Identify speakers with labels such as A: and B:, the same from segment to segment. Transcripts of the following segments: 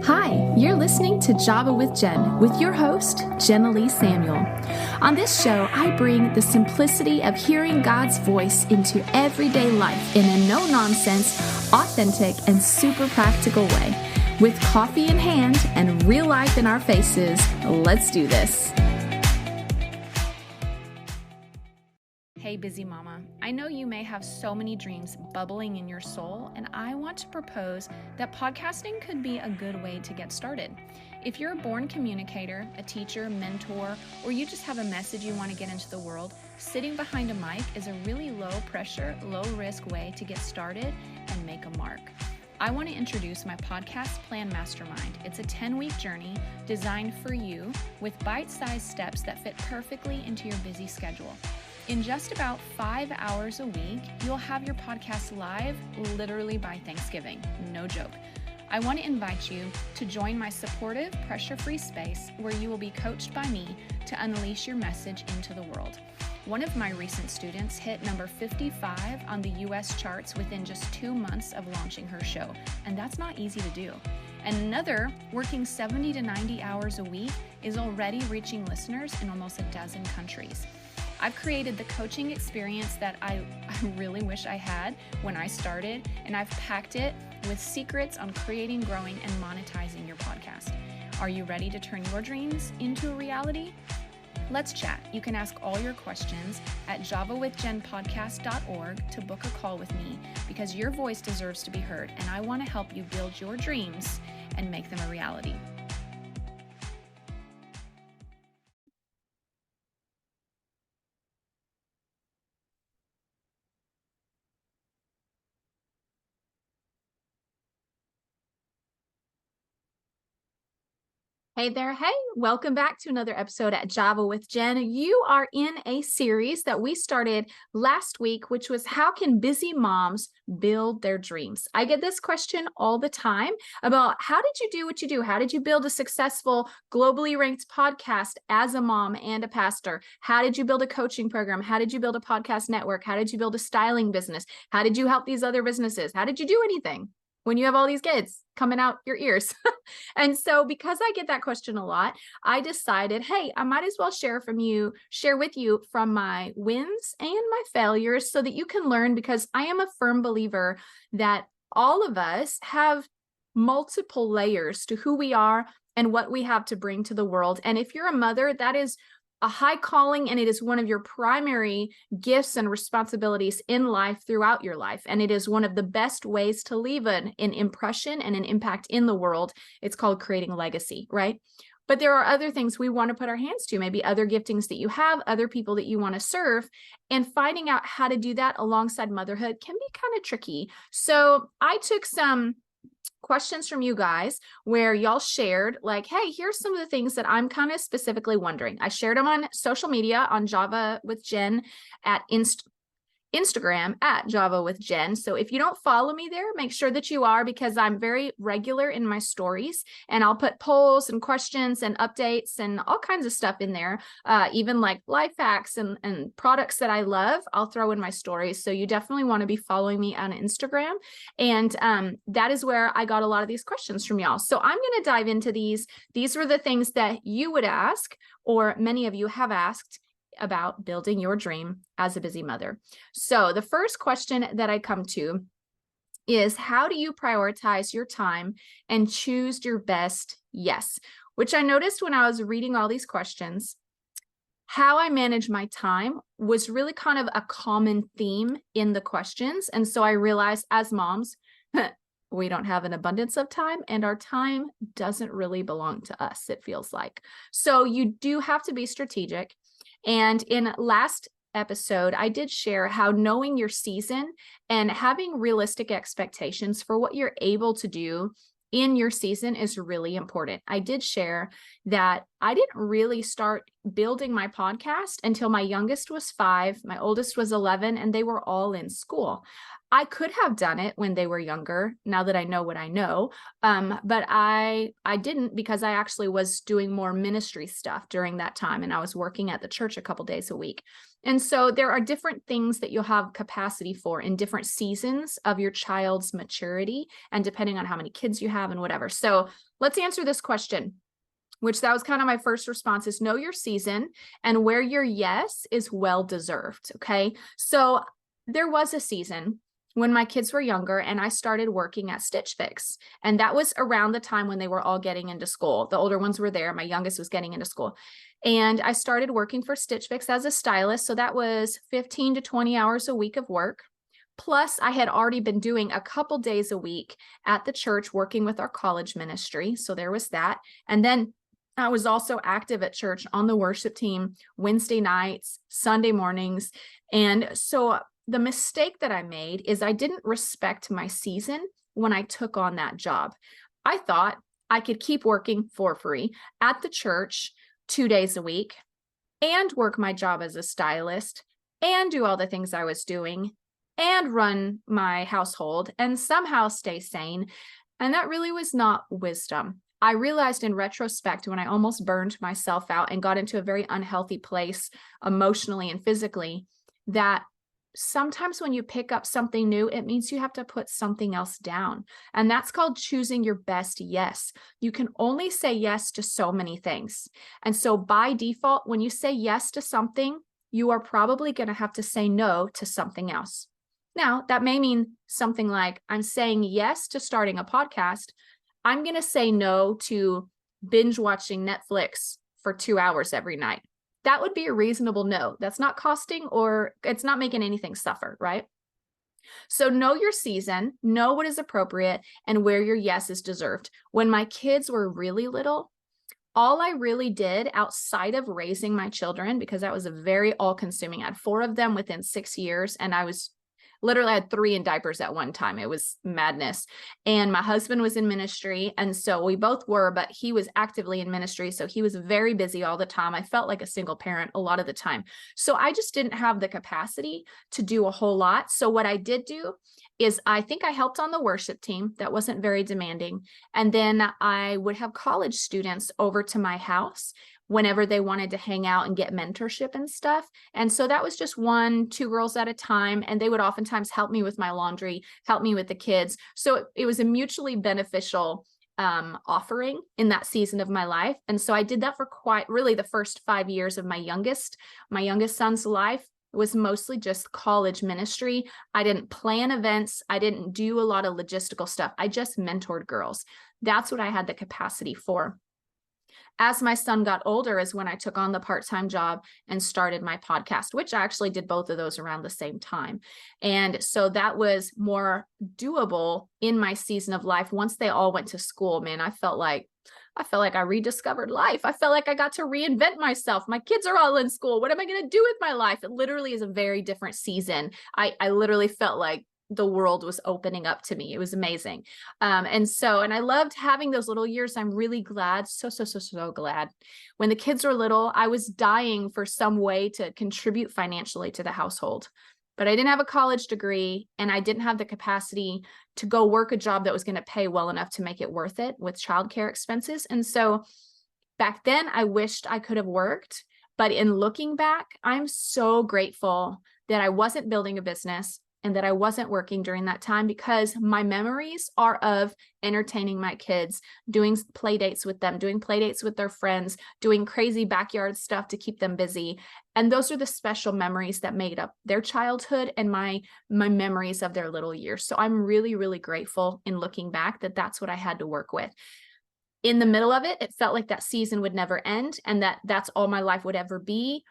A: Hi, you're listening to Java with Jen with your host, Jenilee Samuel. On this show, I bring the simplicity of hearing God's voice into everyday life in a no-nonsense, authentic, and super practical way. With coffee in hand and real life in our faces, let's do this. Hey, busy mama. I know you may have so many dreams bubbling in your soul, and I want to propose that podcasting could be a good way to get started. If you're a born communicator, a teacher, mentor, or you just have a message you want to get into the world, sitting behind a mic is a really low pressure, low risk way to get started and make a mark. I want to introduce my podcast Plan Mastermind. It's a 10-week journey designed for you with bite-sized steps that fit perfectly into your busy schedule. In just about 5 hours a week, you'll have your podcast live literally by Thanksgiving. No joke. I want to invite you to join my supportive, pressure-free space where you will be coached by me to unleash your message into the world. One of my recent students hit number 55 on the US charts within just 2 months of launching her show, and that's not easy to do. And another, working 70 to 90 hours a week, is already reaching listeners in almost a dozen countries. I've created the coaching experience that I really wish I had when I started, and I've packed it with secrets on creating, growing, and monetizing your podcast. Are you ready to turn your dreams into a reality? Let's chat. You can ask all your questions at javawithjenpodcast.org to book a call with me, because your voice deserves to be heard, and I want to help you build your dreams and make them a reality. Hey there. Hey, welcome back to another episode at Java with Jen. You are in a series that we started last week, which was how can busy moms build their dreams? I get this question all the time about how did you do what you do? How did you build a successful, globally ranked podcast as a mom and a pastor? How did you build a coaching program? How did you build a podcast network? How did you build a styling business? How did you help these other businesses? How did you do anything when you have all these kids coming out your ears? And so because I get that question a lot, I decided, hey, I might as well share with you from my wins and my failures so that you can learn, because I am a firm believer that all of us have multiple layers to who we are and what we have to bring to the world. And if you're a mother, that is a high calling, and it is one of your primary gifts and responsibilities in life throughout your life. And it is one of the best ways to leave an impression and an impact in the world. It's called creating a legacy, right? But there are other things we want to put our hands to, maybe other giftings that you have, other people that you want to serve, and finding out how to do that alongside motherhood can be kind of tricky. So I took some questions from you guys where y'all shared like, hey, here's some of the things that I'm kind of specifically wondering. I shared them on social media on Java with Jen at Instagram at Java with Jen. So if you don't follow me there, make sure that you are, because I'm very regular in my stories, and I'll put polls and questions and updates and all kinds of stuff in there. Even like life hacks and products that I love, I'll throw in my stories. So you definitely want to be following me on Instagram. And that is where I got a lot of these questions from y'all. So I'm going to dive into these. These were the things that you would ask, or many of you have asked, about building your dream as a busy mother. So the first question that I come to is, how do you prioritize your time and choose your best yes? Which I noticed when I was reading all these questions, how I manage my time was really kind of a common theme in the questions. And so I realized as moms, we don't have an abundance of time, and our time doesn't really belong to us, it feels like. So you do have to be strategic. And in last episode, I did share how knowing your season and having realistic expectations for what you're able to do in your season is really important. I did share that I didn't really start building my podcast until my youngest was 5, my oldest was 11, and they were all in school. I could have done it when they were younger, now that I know what I know, but I didn't, because I actually was doing more ministry stuff during that time, and I was working at the church a couple days a week. And so there are different things that you'll have capacity for in different seasons of your child's maturity, and depending on how many kids you have and whatever. So let's answer this question, which that was kind of my first response, is know your season and where your yes is well-deserved, okay? So there was a season when my kids were younger and I started working at Stitch Fix. And that was around the time when they were all getting into school. The older ones were there. My youngest was getting into school. And I started working for Stitch Fix as a stylist. So that was 15 to 20 hours a week of work. Plus, I had already been doing a couple days a week at the church working with our college ministry. So there was that. And then I was also active at church on the worship team Wednesday nights, Sunday mornings. And so the mistake that I made is I didn't respect my season when I took on that job. I thought I could keep working for free at the church 2 days a week and work my job as a stylist and do all the things I was doing and run my household and somehow stay sane. And that really was not wisdom. I realized in retrospect, when I almost burned myself out and got into a very unhealthy place emotionally and physically, that sometimes when you pick up something new, it means you have to put something else down. And that's called choosing your best yes. You can only say yes to so many things. And so by default, when you say yes to something, you are probably going to have to say no to something else. Now, that may mean something like, I'm saying yes to starting a podcast. I'm going to say no to binge watching Netflix for 2 hours every night. That would be a reasonable no. That's not costing, or it's not making anything suffer, right? So know your season, know what is appropriate, and where your yes is deserved. When my kids were really little, all I really did outside of raising my children, because that was a very all-consuming, I had 4 of them within 6 years, and I had 3 in diapers at one time. It was madness. And my husband was in ministry. And so we both were, but he was actively in ministry. So he was very busy all the time. I felt like a single parent a lot of the time. So I just didn't have the capacity to do a whole lot. So what I did do is I think I helped on the worship team. That wasn't very demanding. And then I would have college students over to my house whenever they wanted to hang out and get mentorship and stuff. And so that was just 1, 2 girls at a time. And they would oftentimes help me with my laundry, help me with the kids. So it was a mutually beneficial offering in that season of my life. And so I did that for really the first 5 years of my youngest son's life. It was mostly just college ministry. I didn't plan events. I didn't do a lot of logistical stuff. I just mentored girls. That's what I had the capacity for. As my son got older is when I took on the part-time job and started my podcast, which I actually did both of those around the same time. And so that was more doable in my season of life. Once they all went to school, man, I felt like I rediscovered life. I felt like I got to reinvent myself. My kids are all in school. What am I going to do with my life? It literally is a very different season. I literally felt like the world was opening up to me. It was amazing. And I loved having those little years. I'm really glad, so glad. When the kids were little, I was dying for some way to contribute financially to the household, but I didn't have a college degree and I didn't have the capacity to go work a job that was going to pay well enough to make it worth it with childcare expenses. And so back then I wished I could have worked, but in looking back, I'm so grateful that I wasn't building a business and that I wasn't working during that time, because my memories are of entertaining my kids, doing play dates with them, doing play dates with their friends, doing crazy backyard stuff to keep them busy. And those are the special memories that made up their childhood and my memories of their little years. So I'm really, really grateful in looking back that that's what I had to work with. In the middle of it, it felt like that season would never end and that's all my life would ever be,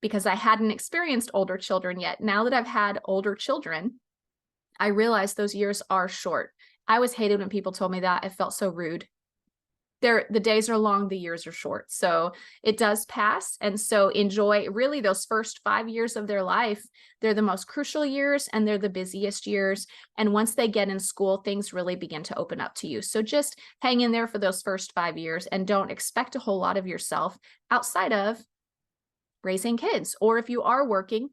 A: because I hadn't experienced older children yet. Now that I've had older children, I realize those years are short. I always hated when people told me that. I felt so rude. the days are long, the years are short. So it does pass. And so enjoy really those first 5 years of their life. They're the most crucial years and they're the busiest years. And once they get in school, things really begin to open up to you. So just hang in there for those first 5 years and don't expect a whole lot of yourself outside of raising kids, or if you are working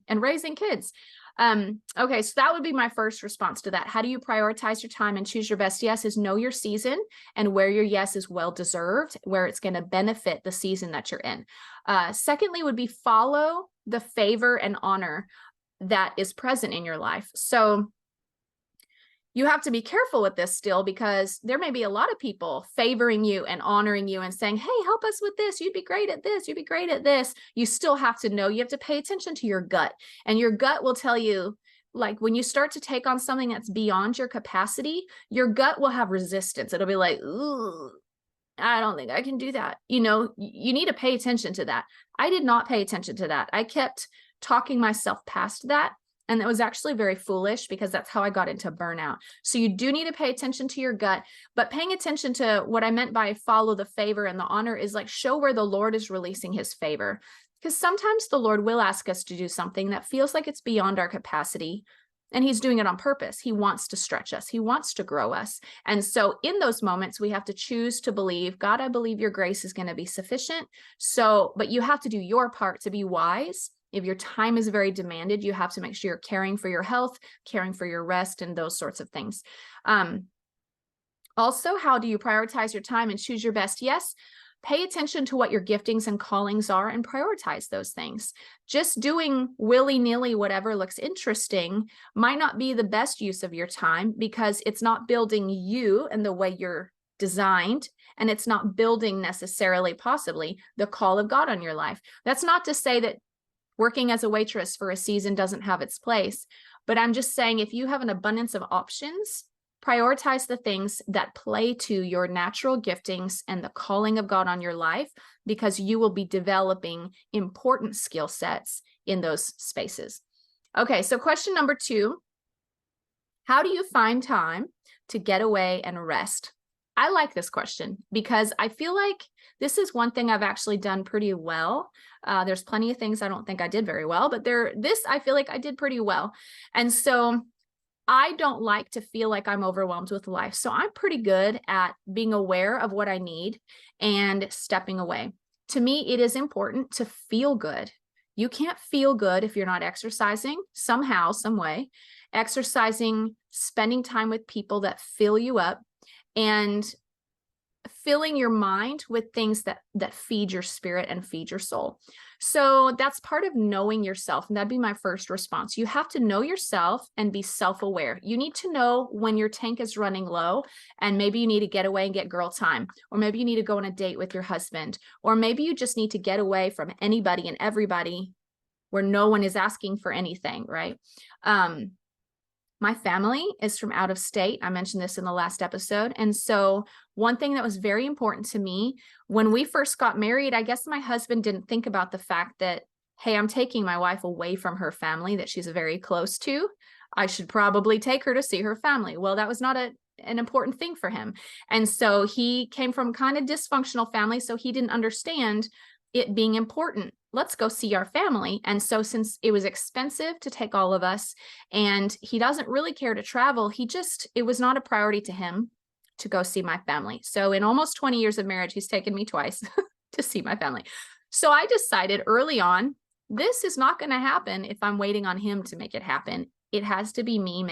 A: and raising kids. Okay, so that would be my first response to that. How do you prioritize your time and choose your best yes is know your season and where your yes is well-deserved, where it's going to benefit the season that you're in. Secondly would be follow the favor and honor that is present in your life. So you have to be careful with this still, because there may be a lot of people favoring you and honoring you and saying, hey, help us with this. You'd be great at this. You'd be great at this. You still have to know, you have to pay attention to your gut, and your gut will tell you, like when you start to take on something that's beyond your capacity, your gut will have resistance. It'll be like, ooh, I don't think I can do that. You know, you need to pay attention to that. I did not pay attention to that. I kept talking myself past that. And that was actually very foolish, because that's how I got into burnout. So you do need to pay attention to your gut, but paying attention to what I meant by follow the favor and the honor is like show where the Lord is releasing his favor. Because sometimes the Lord will ask us to do something that feels like it's beyond our capacity, and he's doing it on purpose. He wants to stretch us. He wants to grow us. And so in those moments, we have to choose to believe, God, I believe your grace is going to be sufficient. So, but you have to do your part to be wise. If your time is very demanded, you have to make sure you're caring for your health, caring for your rest, and those sorts of things. Also, how do you prioritize your time and choose your best yes? Pay attention to what your giftings and callings are and prioritize those things. Just doing willy-nilly whatever looks interesting might not be the best use of your time, because it's not building you and the way you're designed, and it's not building necessarily possibly the call of God on your life. That's not to say that working as a waitress for a season doesn't have its place, but I'm just saying, if you have an abundance of options, prioritize the things that play to your natural giftings and the calling of God on your life, because you will be developing important skill sets in those spaces. Okay, so question number 2, how do you find time to get away and rest? I like this question because I feel like this is one thing I've actually done pretty well. There's plenty of things I don't think I did very well, but this I feel like I did pretty well. And so I don't like to feel like I'm overwhelmed with life. So I'm pretty good at being aware of what I need and stepping away. To me, it is important to feel good. You can't feel good if you're not exercising somehow, some way, exercising, spending time with people that fill you up, and filling your mind with things that feed your spirit and feed your soul. So that's part of knowing yourself. And that'd be my first response. You have to know yourself and be self-aware. You need to know when your tank is running low, and maybe you need to get away and get girl time, or maybe you need to go on a date with your husband, or maybe you just need to get away from anybody and everybody where no one is asking for anything, right? My family is from out of state. I mentioned this in the last episode. And so one thing that was very important to me when we first got married, I guess my husband didn't think about the fact that, hey, I'm taking my wife away from her family that she's very close to. I should probably take her to see her family. Well, that was not an important thing for him. And so he came from kind of dysfunctional family, so he didn't understand it being important. Let's go see our family. And so since it was expensive to take all of us, and he doesn't really care to travel, it was not a priority to him to go see my family. So in almost 20 years of marriage, he's taken me twice to see my family. So I decided early on, this is not going to happen if I'm waiting on him to make it happen. It has to be me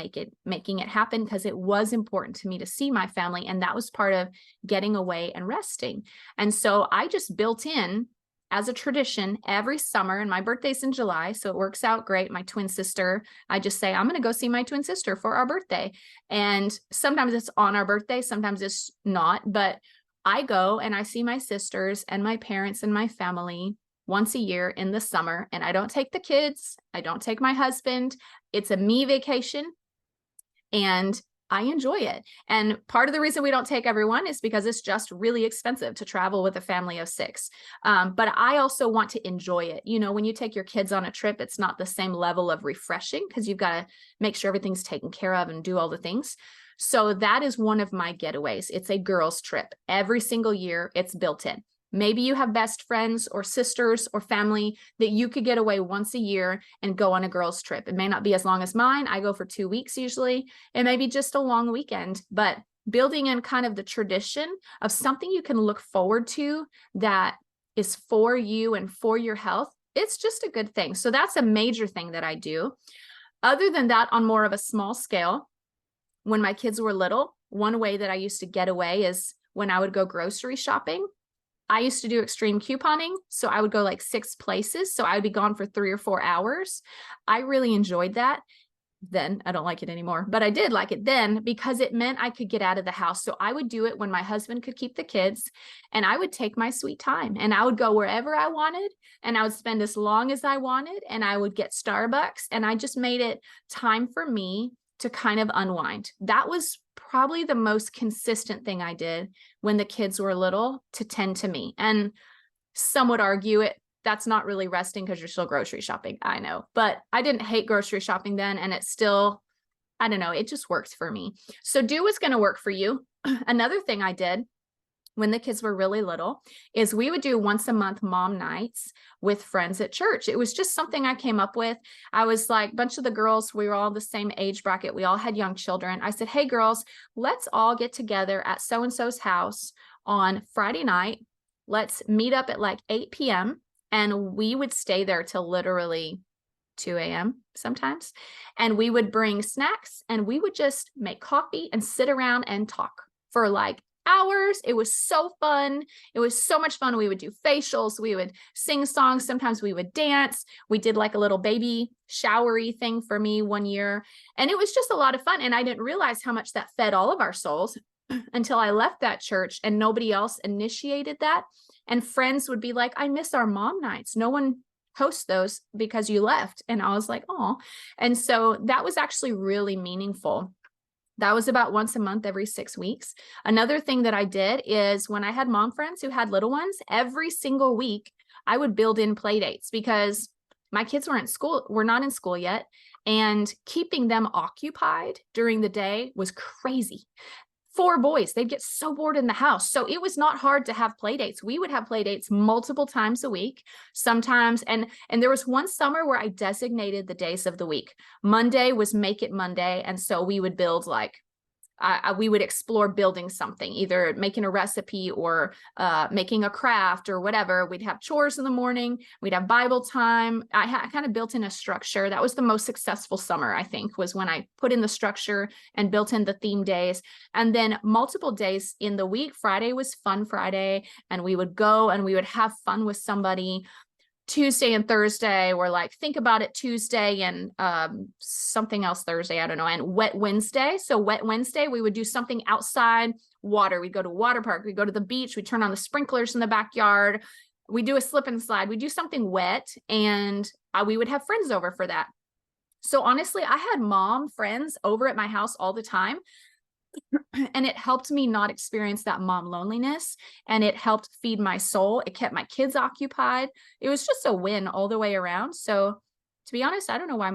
A: making it happen, because it was important to me to see my family. And that was part of getting away and resting. And so I just built in as a tradition every summer, and my birthday's in July, so it works out great. My twin sister, I just say, I'm going to go see my twin sister for our birthday. And sometimes it's on our birthday, sometimes it's not, but I go and I see my sisters and my parents and my family once a year in the summer. And I don't take the kids, I don't take my husband. It's a me vacation, and I enjoy it. And part of the reason we don't take everyone is because it's just really expensive to travel with a family of 6. But I also want to enjoy it. You know, when you take your kids on a trip, it's not the same level of refreshing, because you've got to make sure everything's taken care of and do all the things. So that is one of my getaways. It's a girls' trip. Every single year, it's built in. Maybe you have best friends or sisters or family that you could get away once a year and go on a girls' trip. It may not be as long as mine. I go for 2 weeks usually. It may be just a long weekend, but building in kind of the tradition of something you can look forward to that is for you and for your health, it's just a good thing. So that's a major thing that I do. Other than that, on more of a small scale, when my kids were little, one way that I used to get away is when I would go grocery shopping. I used to do extreme couponing. So I would go like 6 places. So I would be gone for 3 or 4 hours. I really enjoyed that. Then I don't like it anymore, but I did like it then because it meant I could get out of the house. So I would do it when my husband could keep the kids, and I would take my sweet time and I would go wherever I wanted, and I would spend as long as I wanted, and I would get Starbucks, and I just made it time for me to kind of unwind. That was probably the most consistent thing I did when the kids were little to tend to me. And some would argue that's not really resting because you're still grocery shopping. I know, but I didn't hate grocery shopping then. And it's still, I don't know, it just works for me. So do what's going to work for you. Another thing I did when the kids were really little is we would do once a month mom nights with friends at church. It was just something I came up with. I was like, a bunch of the girls, we were all the same age bracket. We all had young children. I said, hey girls, let's all get together at so-and-so's house on Friday night. Let's meet up at like 8 p.m. And we would stay there till literally 2 a.m. sometimes. And we would bring snacks and we would just make coffee and sit around and talk for like hours. It was so fun. It was so much fun. We would do facials. We would sing songs. Sometimes we would dance. We did like a little baby showery thing for me one year. And it was just a lot of fun. And I didn't realize how much that fed all of our souls until I left that church and nobody else initiated that. And friends would be like, I miss our mom nights. No one hosts those because you left. And I was like, oh. And so that was actually really meaningful. That was about once a month, every 6 weeks. Another thing that I did is when I had mom friends who had little ones, every single week, I would build in play dates because my kids were not in school yet. And keeping them occupied during the day was crazy. 4 boys, they'd get so bored in the house. So it was not hard to have play dates. We would have play dates multiple times a week, sometimes. And there was one summer where I designated the days of the week. Monday was Make It Monday. And so we would build we would explore building something, either making a recipe or making a craft or whatever. We'd have chores in the morning. We'd have Bible time. I kind of built in a structure. That was the most successful summer, I think, was when I put in the structure and built in the theme days. And then multiple days in the week. Friday was Fun Friday, and we would go and we would have fun with somebody. Tuesday and Thursday were like, think about it Tuesday, and something else Thursday, I don't know, and Wet Wednesday. So Wet Wednesday, we would do something outside, water. We'd go to a water park. We'd go to the beach. We'd turn on the sprinklers in the backyard. We do a slip and slide. We do something wet, and we would have friends over for that. So honestly, I had mom friends over at my house all the time. And it helped me not experience that mom loneliness, and it helped feed my soul. It kept my kids occupied. It was just a win all the way around. So to be honest, I don't know why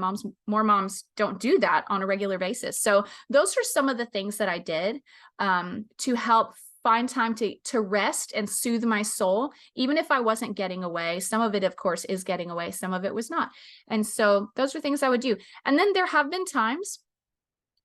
A: more moms don't do that on a regular basis. So those are some of the things that I did to help find time to rest and soothe my soul, even if I wasn't getting away. Some of it, of course, is getting away. Some of it was not. And so those are things I would do. And then there have been times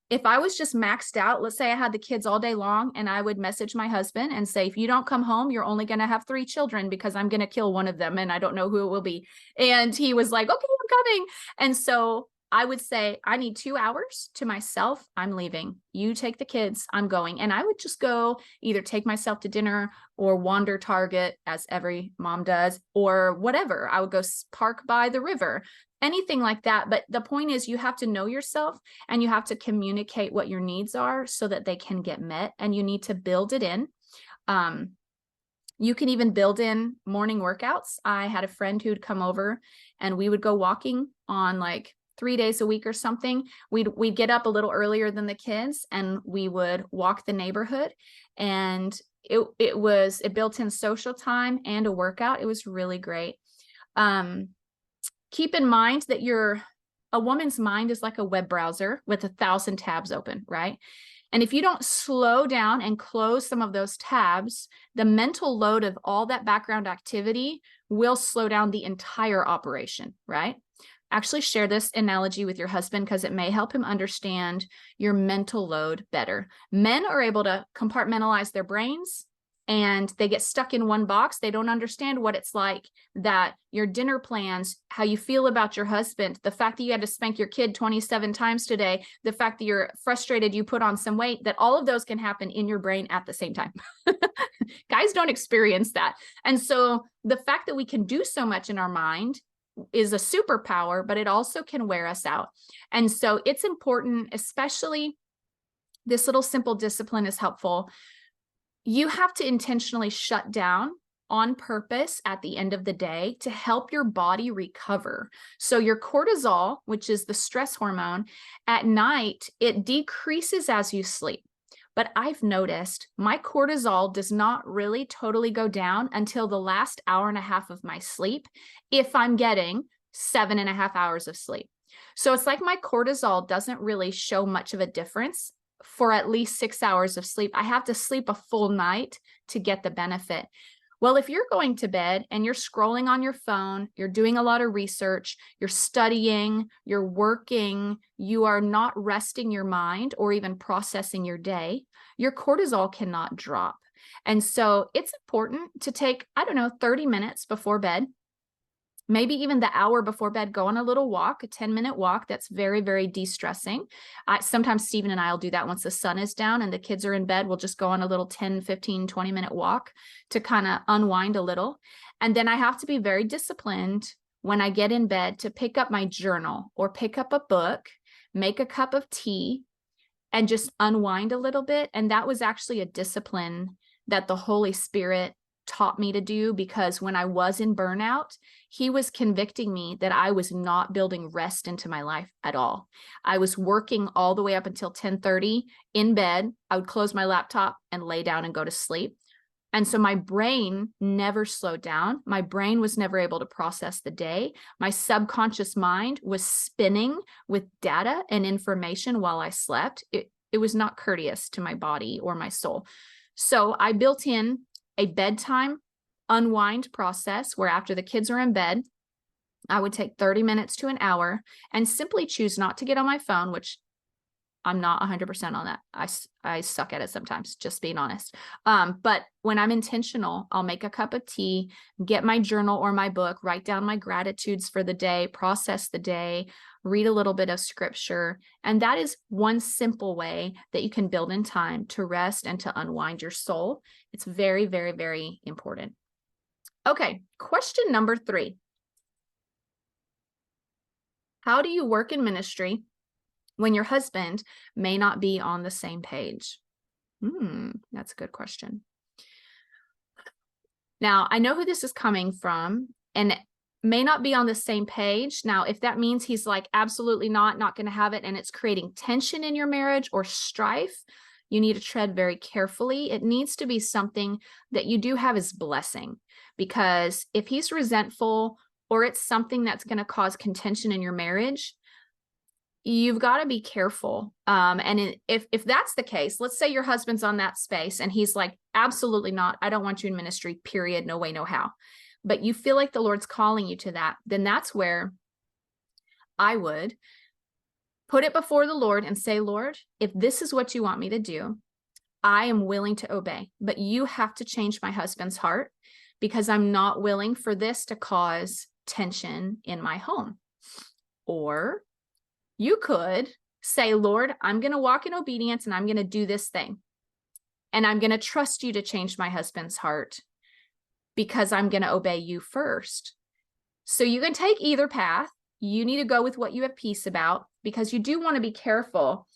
A: if I was just maxed out, let's say I had the kids all day long, and I would message my husband and say, if you don't come home, you're only going to have 3 children because I'm going to kill one of them and I don't know who it will be. And he was like, okay, I'm coming. And so I would say, I need 2 hours to myself. I'm leaving. You take the kids. I'm going. And I would just go either take myself to dinner or wander Target, as every mom does, or whatever. I would go park by the river, anything like that. But the point is, you have to know yourself and you have to communicate what your needs are so that they can get met, and you need to build it in. You can even build in morning workouts. I had a friend who'd come over and we would go walking on like 3 days a week or something. We'd get up a little earlier than the kids and we would walk the neighborhood, and it built in social time and a workout. It was really great. Keep in mind that a woman's mind is like a web browser with 1,000 tabs open, right? And if you don't slow down and close some of those tabs, the mental load of all that background activity will slow down the entire operation, right? Actually share this analogy with your husband because it may help him understand your mental load better. Men are able to compartmentalize their brains and they get stuck in one box. They don't understand what it's like that your dinner plans, how you feel about your husband, the fact that you had to spank your kid 27 times today, the fact that you're frustrated, you put on some weight, that all of those can happen in your brain at the same time. Guys don't experience that. And so the fact that we can do so much in our mind is a superpower, but it also can wear us out. And so it's important, especially this little simple discipline is helpful. You have to intentionally shut down on purpose at the end of the day to help your body recover. So your cortisol, which is the stress hormone, at night, it decreases as you sleep. But I've noticed my cortisol does not really totally go down until the last hour and a half of my sleep, if I'm getting 7.5 hours of sleep. So it's like my cortisol doesn't really show much of a difference for at least 6 hours of sleep. I have to sleep a full night to get the benefit. Well, if you're going to bed and you're scrolling on your phone, you're doing a lot of research, you're studying, you're working, you are not resting your mind or even processing your day, your cortisol cannot drop. And so it's important to take, 30 minutes before bed, maybe even the hour before bed, go on a little walk, a 10-minute walk. That's very, very de-stressing. Sometimes Stephen and I will do that once the sun is down and the kids are in bed. We'll just go on a little 10, 15, 20-minute walk to kind of unwind a little. And then I have to be very disciplined when I get in bed to pick up my journal or pick up a book, make a cup of tea, and just unwind a little bit. And that was actually a discipline that the Holy Spirit taught me to do, because when I was in burnout, he was convicting me that I was not building rest into my life at all. I was working all the way up until 10:30 in bed. I would close my laptop and lay down and go to sleep. And so my brain never slowed down. My brain was never able to process the day. My subconscious mind was spinning with data and information while I slept. It was not courteous to my body or my soul. So I built in a bedtime unwind process where after the kids are in bed, I would take 30 minutes to an hour and simply choose not to get on my phone, which I'm not 100% on that. I suck at it sometimes, just being honest. But when I'm intentional, I'll make a cup of tea, get my journal or my book, write down my gratitudes for the day, process the day, read a little bit of scripture. And that is one simple way that you can build in time to rest and to unwind your soul. It's very, very, very important. Okay, question number 3. How do you work in ministry when your husband may not be on the same page? That's a good question. Now, I know who this is coming from, and may not be on the same page. Now, if that means he's like, absolutely not going to have it, and it's creating tension in your marriage or strife, you need to tread very carefully. It needs to be something that you do have as blessing, because if he's resentful or it's something that's going to cause contention in your marriage, you've got to be careful. If that's the case, let's say your husband's on that space and he's like, absolutely not, I don't want you in ministry, period, no way, no how. But you feel like the Lord's calling you to that, then that's where I would put it before the Lord and say, Lord, if this is what you want me to do, I am willing to obey, but you have to change my husband's heart, because I'm not willing for this to cause tension in my home. Or you could say, Lord, I'm going to walk in obedience and I'm going to do this thing. And I'm going to trust you to change my husband's heart because I'm going to obey you first. So you can take either path. You need to go with what you have peace about, because you do want to be careful.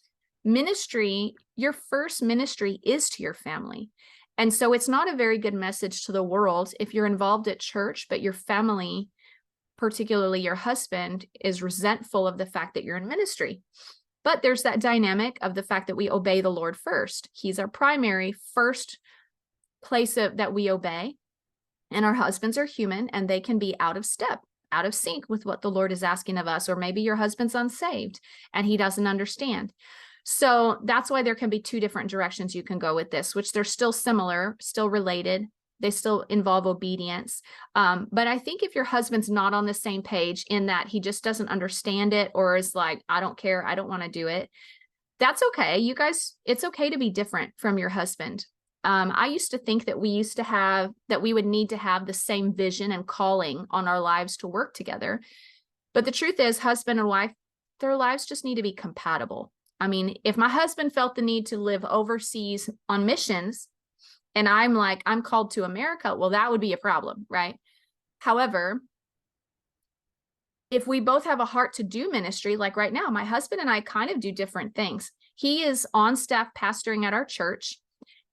A: Ministry, your first ministry is to your family. And so it's not a very good message to the world if you're involved at church, but your family, particularly your husband, is resentful of the fact that you're in ministry. But there's that dynamic of the fact that we obey the Lord first. He's our primary first place that we obey. And our husbands are human and they can be out of step, out of sync with what the Lord is asking of us. Or maybe your husband's unsaved and he doesn't understand. So that's why there can be two different directions you can go with this, which they're still similar, still related. They still involve obedience. But I think if your husband's not on the same page in that he just doesn't understand it or is like, I don't care, I don't want to do it, that's okay. You guys, it's okay to be different from your husband. I used to think that we would need to have the same vision and calling on our lives to work together. But the truth is, husband and wife, their lives just need to be compatible. I mean, if my husband felt the need to live overseas on missions, and I'm like, I'm called to America, well, that would be a problem, right? However, if we both have a heart to do ministry, like right now, my husband and I kind of do different things. He is on staff pastoring at our church.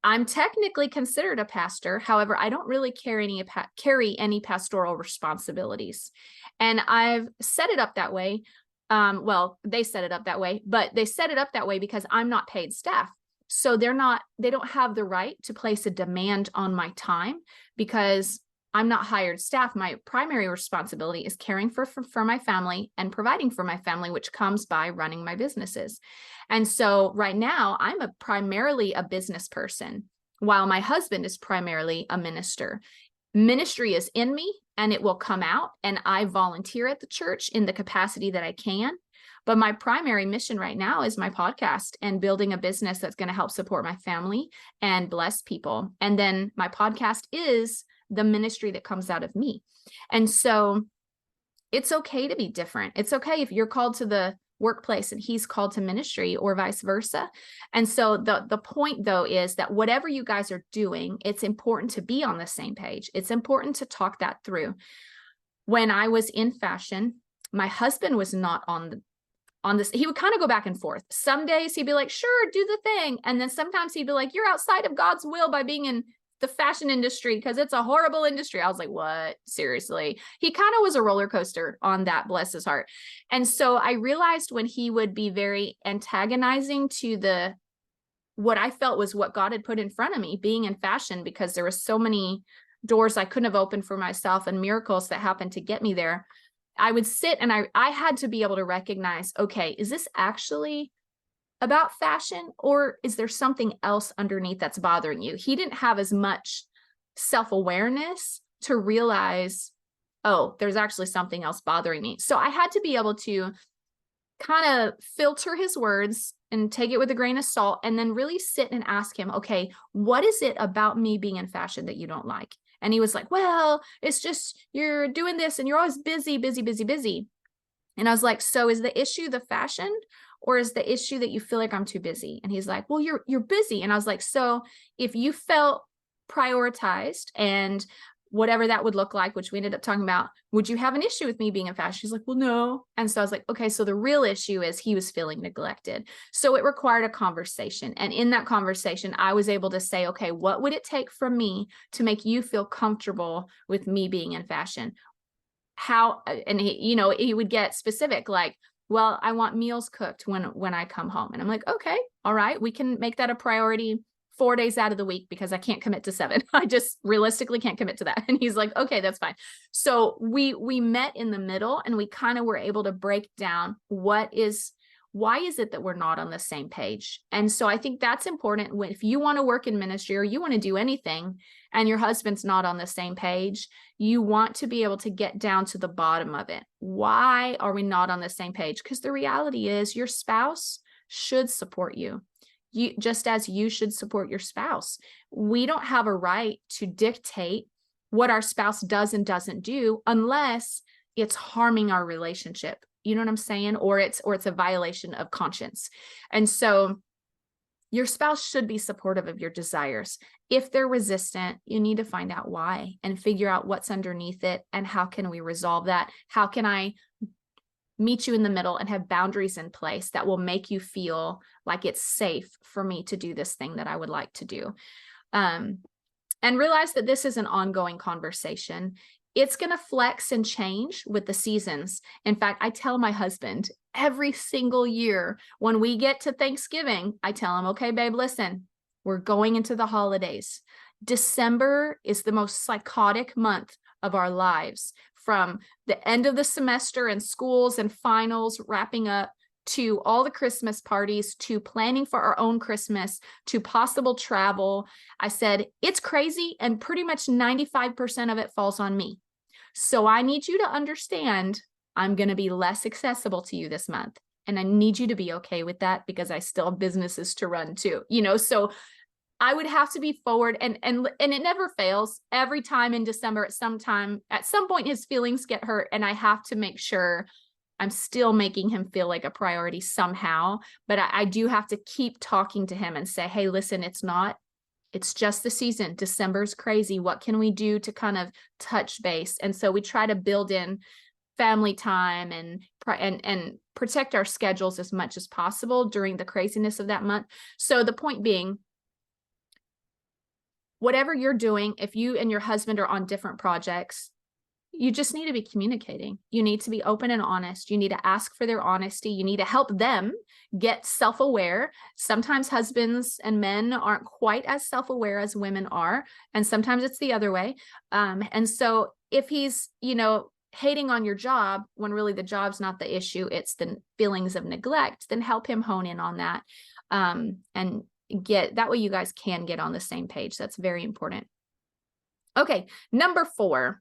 A: I'm technically considered a pastor. However, I don't really carry any pastoral responsibilities. And I've set it up that way. Well, they set it up that way, but they set it up that way because I'm not paid staff. So they don't have the right to place a demand on my time because I'm not hired staff. My primary responsibility is caring for my family and providing for my family, which comes by running my businesses. And so right now I'm primarily a business person while my husband is primarily a minister. Ministry is in me and it will come out, and I volunteer at the church in the capacity that I can. But my primary mission right now is my podcast and building a business that's going to help support my family and bless people. And then my podcast is the ministry that comes out of me. And so it's okay to be different. It's okay if you're called to the workplace and he's called to ministry or vice versa. And so the point though is that whatever you guys are doing, it's important to be on the same page. It's important to talk that through. When I was in fashion, my husband was not on this. He would kind of go back and forth. Some days he'd be like, sure, do the thing. And then sometimes he'd be like, you're outside of God's will by being in the fashion industry because it's a horrible industry. I was like, what? Seriously? He kind of was a roller coaster on that, bless his heart. And so I realized when he would be very antagonizing to what I felt was what God had put in front of me, being in fashion, because there were so many doors I couldn't have opened for myself and miracles that happened to get me there. I would sit and I had to be able to recognize, okay, is this actually about fashion or is there something else underneath that's bothering you? He didn't have as much self-awareness to realize, oh, there's actually something else bothering me. So I had to be able to kind of filter his words and take it with a grain of salt and then really sit and ask him, okay, what is it about me being in fashion that you don't like? And he was like, well, it's just you're doing this and you're always busy, busy, busy, busy. And I was like, so is the issue the fashion or is the issue that you feel like I'm too busy? And he's like, well, you're busy. And I was like, so if you felt prioritized and whatever that would look like, which we ended up talking about, would you have an issue with me being in fashion? She's like, well, no. And so I was like, okay, so the real issue is he was feeling neglected. So it required a conversation. And in that conversation, I was able to say, okay, what would it take from me to make you feel comfortable with me being in fashion? How, and he would get specific, like, well, I want meals cooked when I come home. And I'm like, okay, all right, we can make that a priority 4 days out of the week because I can't commit to 7. I just realistically can't commit to that. And he's like, okay, that's fine. So we met in the middle and we kind of were able to break down why is it that we're not on the same page? And so I think that's important if you want to work in ministry or you want to do anything and your husband's not on the same page, you want to be able to get down to the bottom of it. Why are we not on the same page? Because the reality is your spouse should support you. Just as you should support your spouse. We don't have a right to dictate what our spouse does and doesn't do unless it's harming our relationship. You know what I'm saying? Or it's a violation of conscience. And so your spouse should be supportive of your desires. If they're resistant, you need to find out why and figure out what's underneath it and how can we resolve that? How can I meet you in the middle and have boundaries in place that will make you feel like it's safe for me to do this thing that I would like to do. And realize that this is an ongoing conversation. It's going to flex and change with the seasons. In fact, I tell my husband every single year when we get to Thanksgiving, I tell him, okay, babe, listen, we're going into the holidays. December is the most psychotic month of our lives, from the end of the semester and schools and finals wrapping up to all the Christmas parties, to planning for our own Christmas, to possible travel. I said, it's crazy, and pretty much 95% of it falls on me. So I need you to understand I'm going to be less accessible to you this month. And I need you to be okay with that, because I still have businesses to run too, so I would have to be forward, and it never fails. Every time in December, at some point, his feelings get hurt, and I have to make sure I'm still making him feel like a priority somehow. But I do have to keep talking to him and say, hey, listen, it's just the season. December's crazy. What can we do to kind of touch base? And so we try to build in family time and protect our schedules as much as possible during the craziness of that month. So the point being, whatever you're doing, if you and your husband are on different projects, you just need to be communicating. You need to be open and honest. You need to ask for their honesty. You need to help them get self-aware. Sometimes husbands and men aren't quite as self-aware as women are, and sometimes it's the other way. And so if he's, hating on your job when really the job's not the issue, it's the feelings of neglect, then help him hone in on that. And that way you guys can get on the same page. That's very important. Okay, number 4.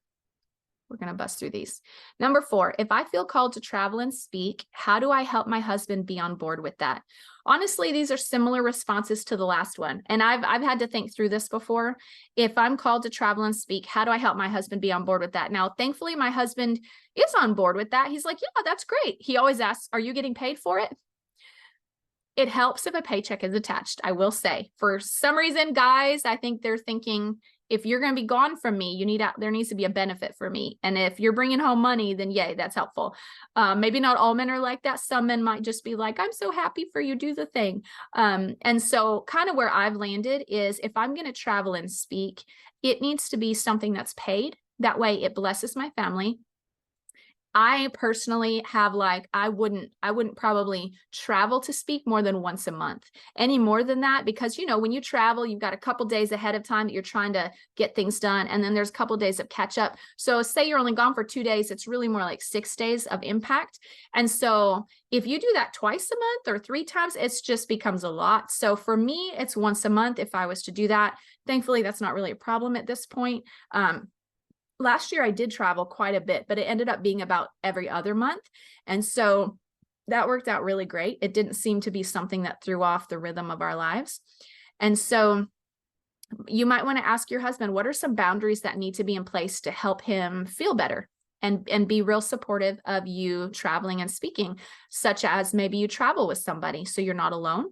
A: We're going to bust through these. Number 4, if I feel called to travel and speak, how do I help my husband be on board with that? Honestly, these are similar responses to the last one. And I've had to think through this before. If I'm called to travel and speak, how do I help my husband be on board with that? Now, thankfully, my husband is on board with that. He's like, yeah, that's great. He always asks, are you getting paid for it? It helps if a paycheck is attached, I will say. For some reason, guys, I think they're thinking, if you're going to be gone from me, there needs to be a benefit for me. And if you're bringing home money, then yay, that's helpful. Maybe not all men are like that. Some men might just be like, I'm so happy for you, do the thing. And so kind of where I've landed is, if I'm going to travel and speak, it needs to be something that's paid. That way it blesses my family. I personally have I wouldn't probably travel to speak more than once a month. Any more than that, because, when you travel, you've got a couple days ahead of time that you're trying to get things done. And then there's a couple of days of catch up. So say you're only gone for 2 days, it's really more like 6 days of impact. And so if you do that twice a month or 3 times, it just becomes a lot. So for me, it's once a month if I was to do that. Thankfully, that's not really a problem at this point. Last year I did travel quite a bit, but it ended up being about every other month. And so that worked out really great. It didn't seem to be something that threw off the rhythm of our lives. And so you might want to ask your husband, what are some boundaries that need to be in place to help him feel better and be real supportive of you traveling and speaking, such as maybe you travel with somebody so you're not alone.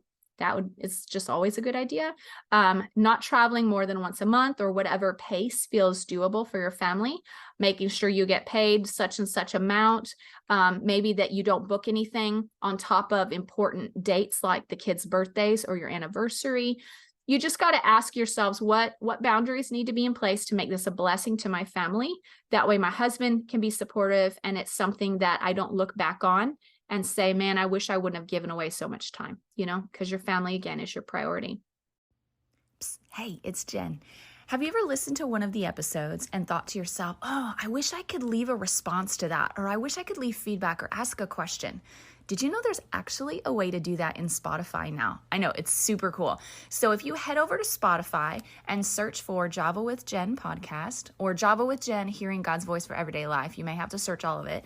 A: It's just always a good idea. Not traveling more than once a month, or whatever pace feels doable for your family, making sure you get paid such and such amount. Maybe that you don't book anything on top of important dates like the kids' birthdays or your anniversary. You just got to ask yourselves, what boundaries need to be in place to make this a blessing to my family? That way my husband can be supportive, and it's something that I don't look back on and say, man, I wish I wouldn't have given away so much time, because your family, again, is your priority.
B: Psst, hey, it's Jen. Have you ever listened to one of the episodes and thought to yourself, oh, I wish I could leave a response to that, or I wish I could leave feedback or ask a question? Did you know there's actually a way to do that in Spotify now? I know, it's super cool. So if you head over to Spotify and search for Java with Jen podcast, or Java with Jen, Hearing God's Voice for Everyday Life, you may have to search all of it.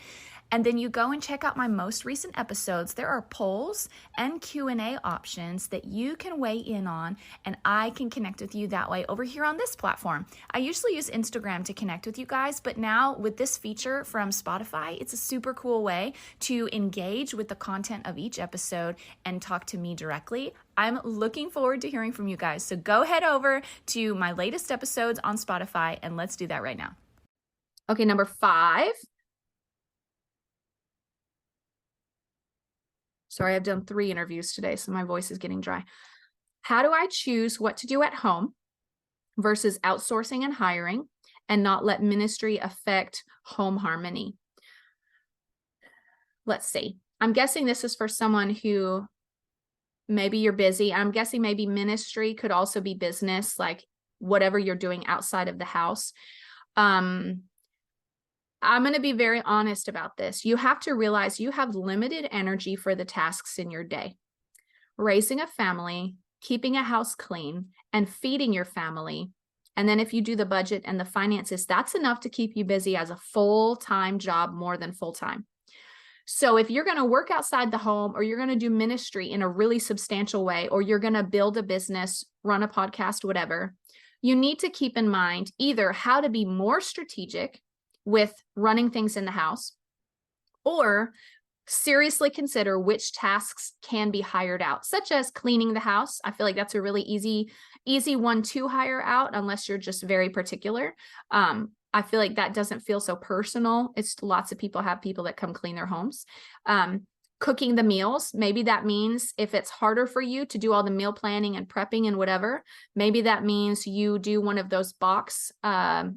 B: And then you go and check out my most recent episodes. There are polls and Q&A options that you can weigh in on, and I can connect with you that way over here on this platform. I usually use Instagram to connect with you guys, but now with this feature from Spotify, it's a super cool way to engage with the content of each episode and talk to me directly. I'm looking forward to hearing from you guys. So go head over to my latest episodes on Spotify, and let's do that right now.
A: Okay, number 5. Sorry, I've done 3 interviews today, so my voice is getting dry. How do I choose what to do at home versus outsourcing and hiring, and not let ministry affect home harmony? Let's see. I'm guessing this is for someone who maybe you're busy. I'm guessing maybe ministry could also be business, like whatever you're doing outside of the house. I'm going to be very honest about this. You have to realize you have limited energy for the tasks in your day. Raising a family, keeping a house clean, and feeding your family. And then if you do the budget and the finances, that's enough to keep you busy as a full-time job, more than full-time. So if you're going to work outside the home, or you're going to do ministry in a really substantial way, or you're going to build a business, run a podcast, whatever, you need to keep in mind either how to be more strategic with running things in the house, or seriously consider which tasks can be hired out, such as cleaning the house. I feel like that's a really easy one to hire out, unless you're just very particular. I feel like that doesn't feel so personal. It's lots of people have people that come clean their homes. Cooking the meals, maybe that means if it's harder for you to do all the meal planning and prepping and whatever, maybe that means you do one of those box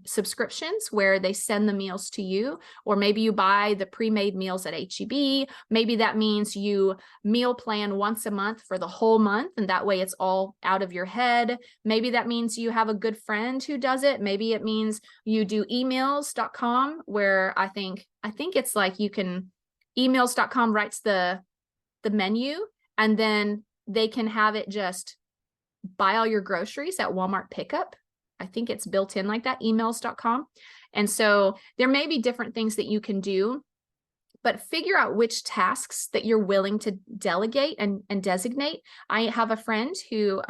A: subscriptions where they send the meals to you, or maybe you buy the pre-made meals at H-E-B. Maybe that means you meal plan once a month for the whole month, and that way it's all out of your head. Maybe that means you have a good friend who does it. Maybe it means you do emails.com, where I think it's like you can, emails.com writes the menu, and then they can have it just buy all your groceries at Walmart pickup. I think it's built in like that, emails.com. And so there may be different things that you can do, but figure out which tasks that you're willing to delegate and designate. I have a friend who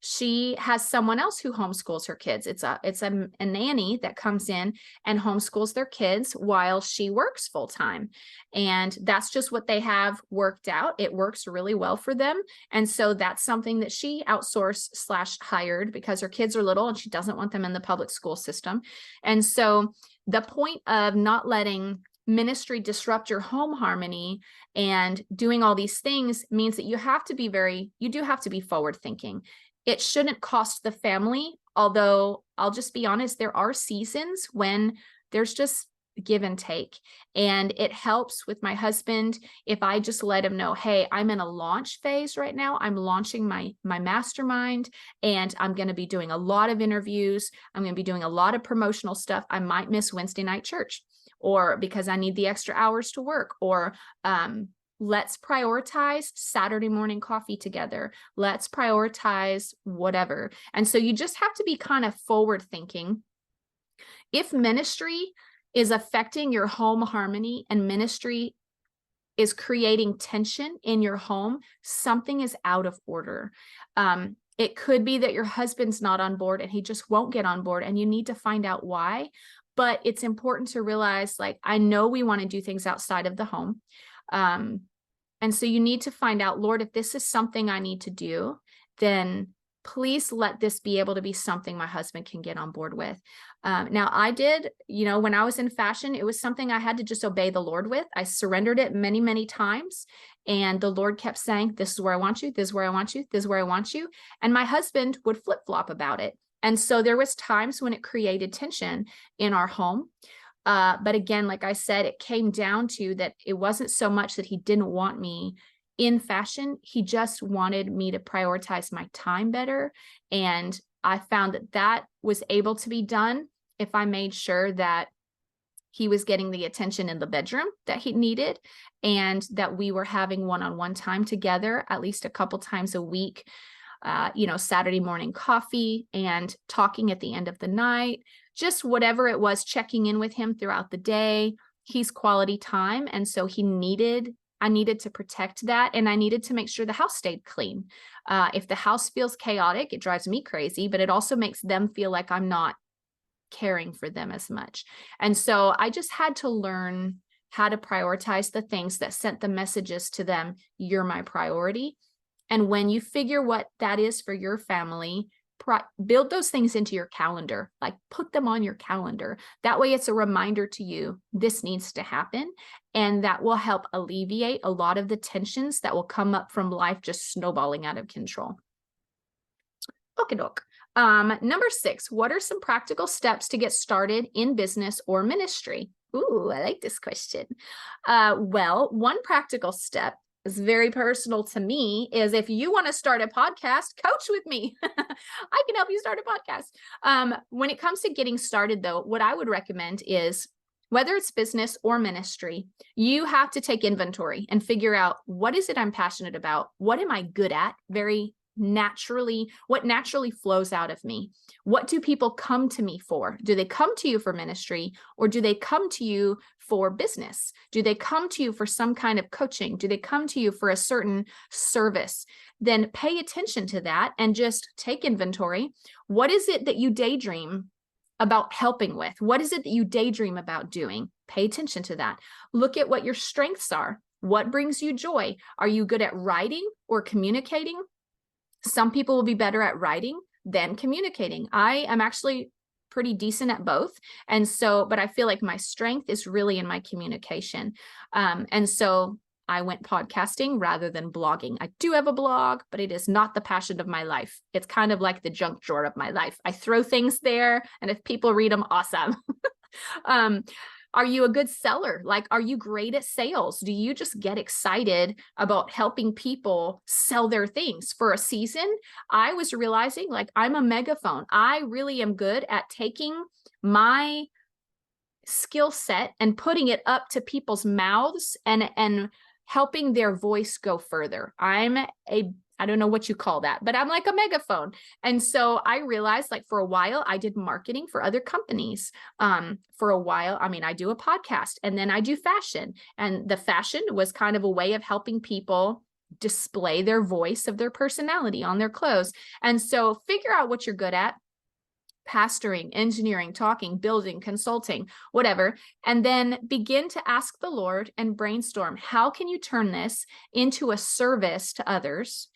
A: she has someone else who homeschools her kids. It's a nanny that comes in and homeschools their kids while she works full time. And that's just what they have worked out. It works really well for them. And so that's something that she outsourced/hired because her kids are little and she doesn't want them in the public school system. And so the point of not letting ministry disrupt your home harmony and doing all these things means that you do have to be forward thinking. It shouldn't cost the family, although I'll just be honest, there are seasons when there's just give and take. And it helps with my husband if I just let him know, hey, I'm in a launch phase right now. I'm launching my mastermind, and I'm going to be doing a lot of interviews. I'm going to be doing a lot of promotional stuff. I might miss Wednesday night church, or because I need the extra hours to work, or let's prioritize Saturday morning coffee together. Let's prioritize whatever. And so you just have to be kind of forward thinking. If ministry is affecting your home harmony and ministry is creating tension in your home, something is out of order. It could be that your husband's not on board and he just won't get on board, and you need to find out why. But it's important to realize, like, I know we want to do things outside of the home. And so you need to find out, Lord, if this is something I need to do, then please let this be able to be something my husband can get on board with. Now I did, when I was in fashion, it was something I had to just obey the Lord with. I surrendered it many, many times. And the Lord kept saying, this is where I want you. This is where I want you. This is where I want you. And my husband would flip-flop about it. And so there was times when it created tension in our home. But again, like I said, it came down to that it wasn't so much that he didn't want me in fashion. He just wanted me to prioritize my time better. And I found that was able to be done if I made sure that he was getting the attention in the bedroom that he needed, and that we were having one-on-one time together at least a couple times a week. Saturday morning coffee and talking at the end of the night, just whatever it was, checking in with him throughout the day. He's quality time. And so I needed to protect that. And I needed to make sure the house stayed clean. If the house feels chaotic, it drives me crazy, but it also makes them feel like I'm not caring for them as much. And so I just had to learn how to prioritize the things that sent the messages to them, you're my priority. And when you figure what that is for your family, build those things into your calendar, like put them on your calendar. That way it's a reminder to you, this needs to happen. And that will help alleviate a lot of the tensions that will come up from life just snowballing out of control. Okie doke. Number 6, what are some practical steps to get started in business or ministry? Ooh, I like this question. Well, one practical step is very personal to me is if you want to start a podcast, coach with me. I can help you start a podcast. When it comes to getting started though, what I would recommend is whether it's business or ministry, you have to take inventory and figure out, what is it I'm passionate about? What am I good at? Very naturally, what naturally flows out of me? What do people come to me for? Do they come to you for ministry, or do they come to you for business? Do they come to you for some kind of coaching? Do they come to you for a certain service? Then pay attention to that and just take inventory. What is it that you daydream about helping with? What is it that you daydream about doing? Pay attention to that. Look at what your strengths are. What brings you joy? Are you good at writing or communicating? Some people will be better at writing than communicating. I am actually pretty decent at both. And so, but I feel like my strength is really in my communication. And so I went podcasting rather than blogging. I do have a blog, but it is not the passion of my life. It's kind of like the junk drawer of my life. I throw things there, and if people read them, awesome. Are you a good seller? Like, are you great at sales? Do you just get excited about helping people sell their things? For a season, I was realizing, like, I'm a megaphone. I really am good at taking my skill set and putting it up to people's mouths and helping their voice go further. I don't know what you call that, but I'm like a megaphone. And so I realized, like, for a while, I did marketing for other companies. For a while, I mean, I do a podcast, and then I do fashion. And the fashion was kind of a way of helping people display their voice of their personality on their clothes. And so figure out what you're good at: pastoring, engineering, talking, building, consulting, whatever. And then begin to ask the Lord and brainstorm, how can you turn this into a service to others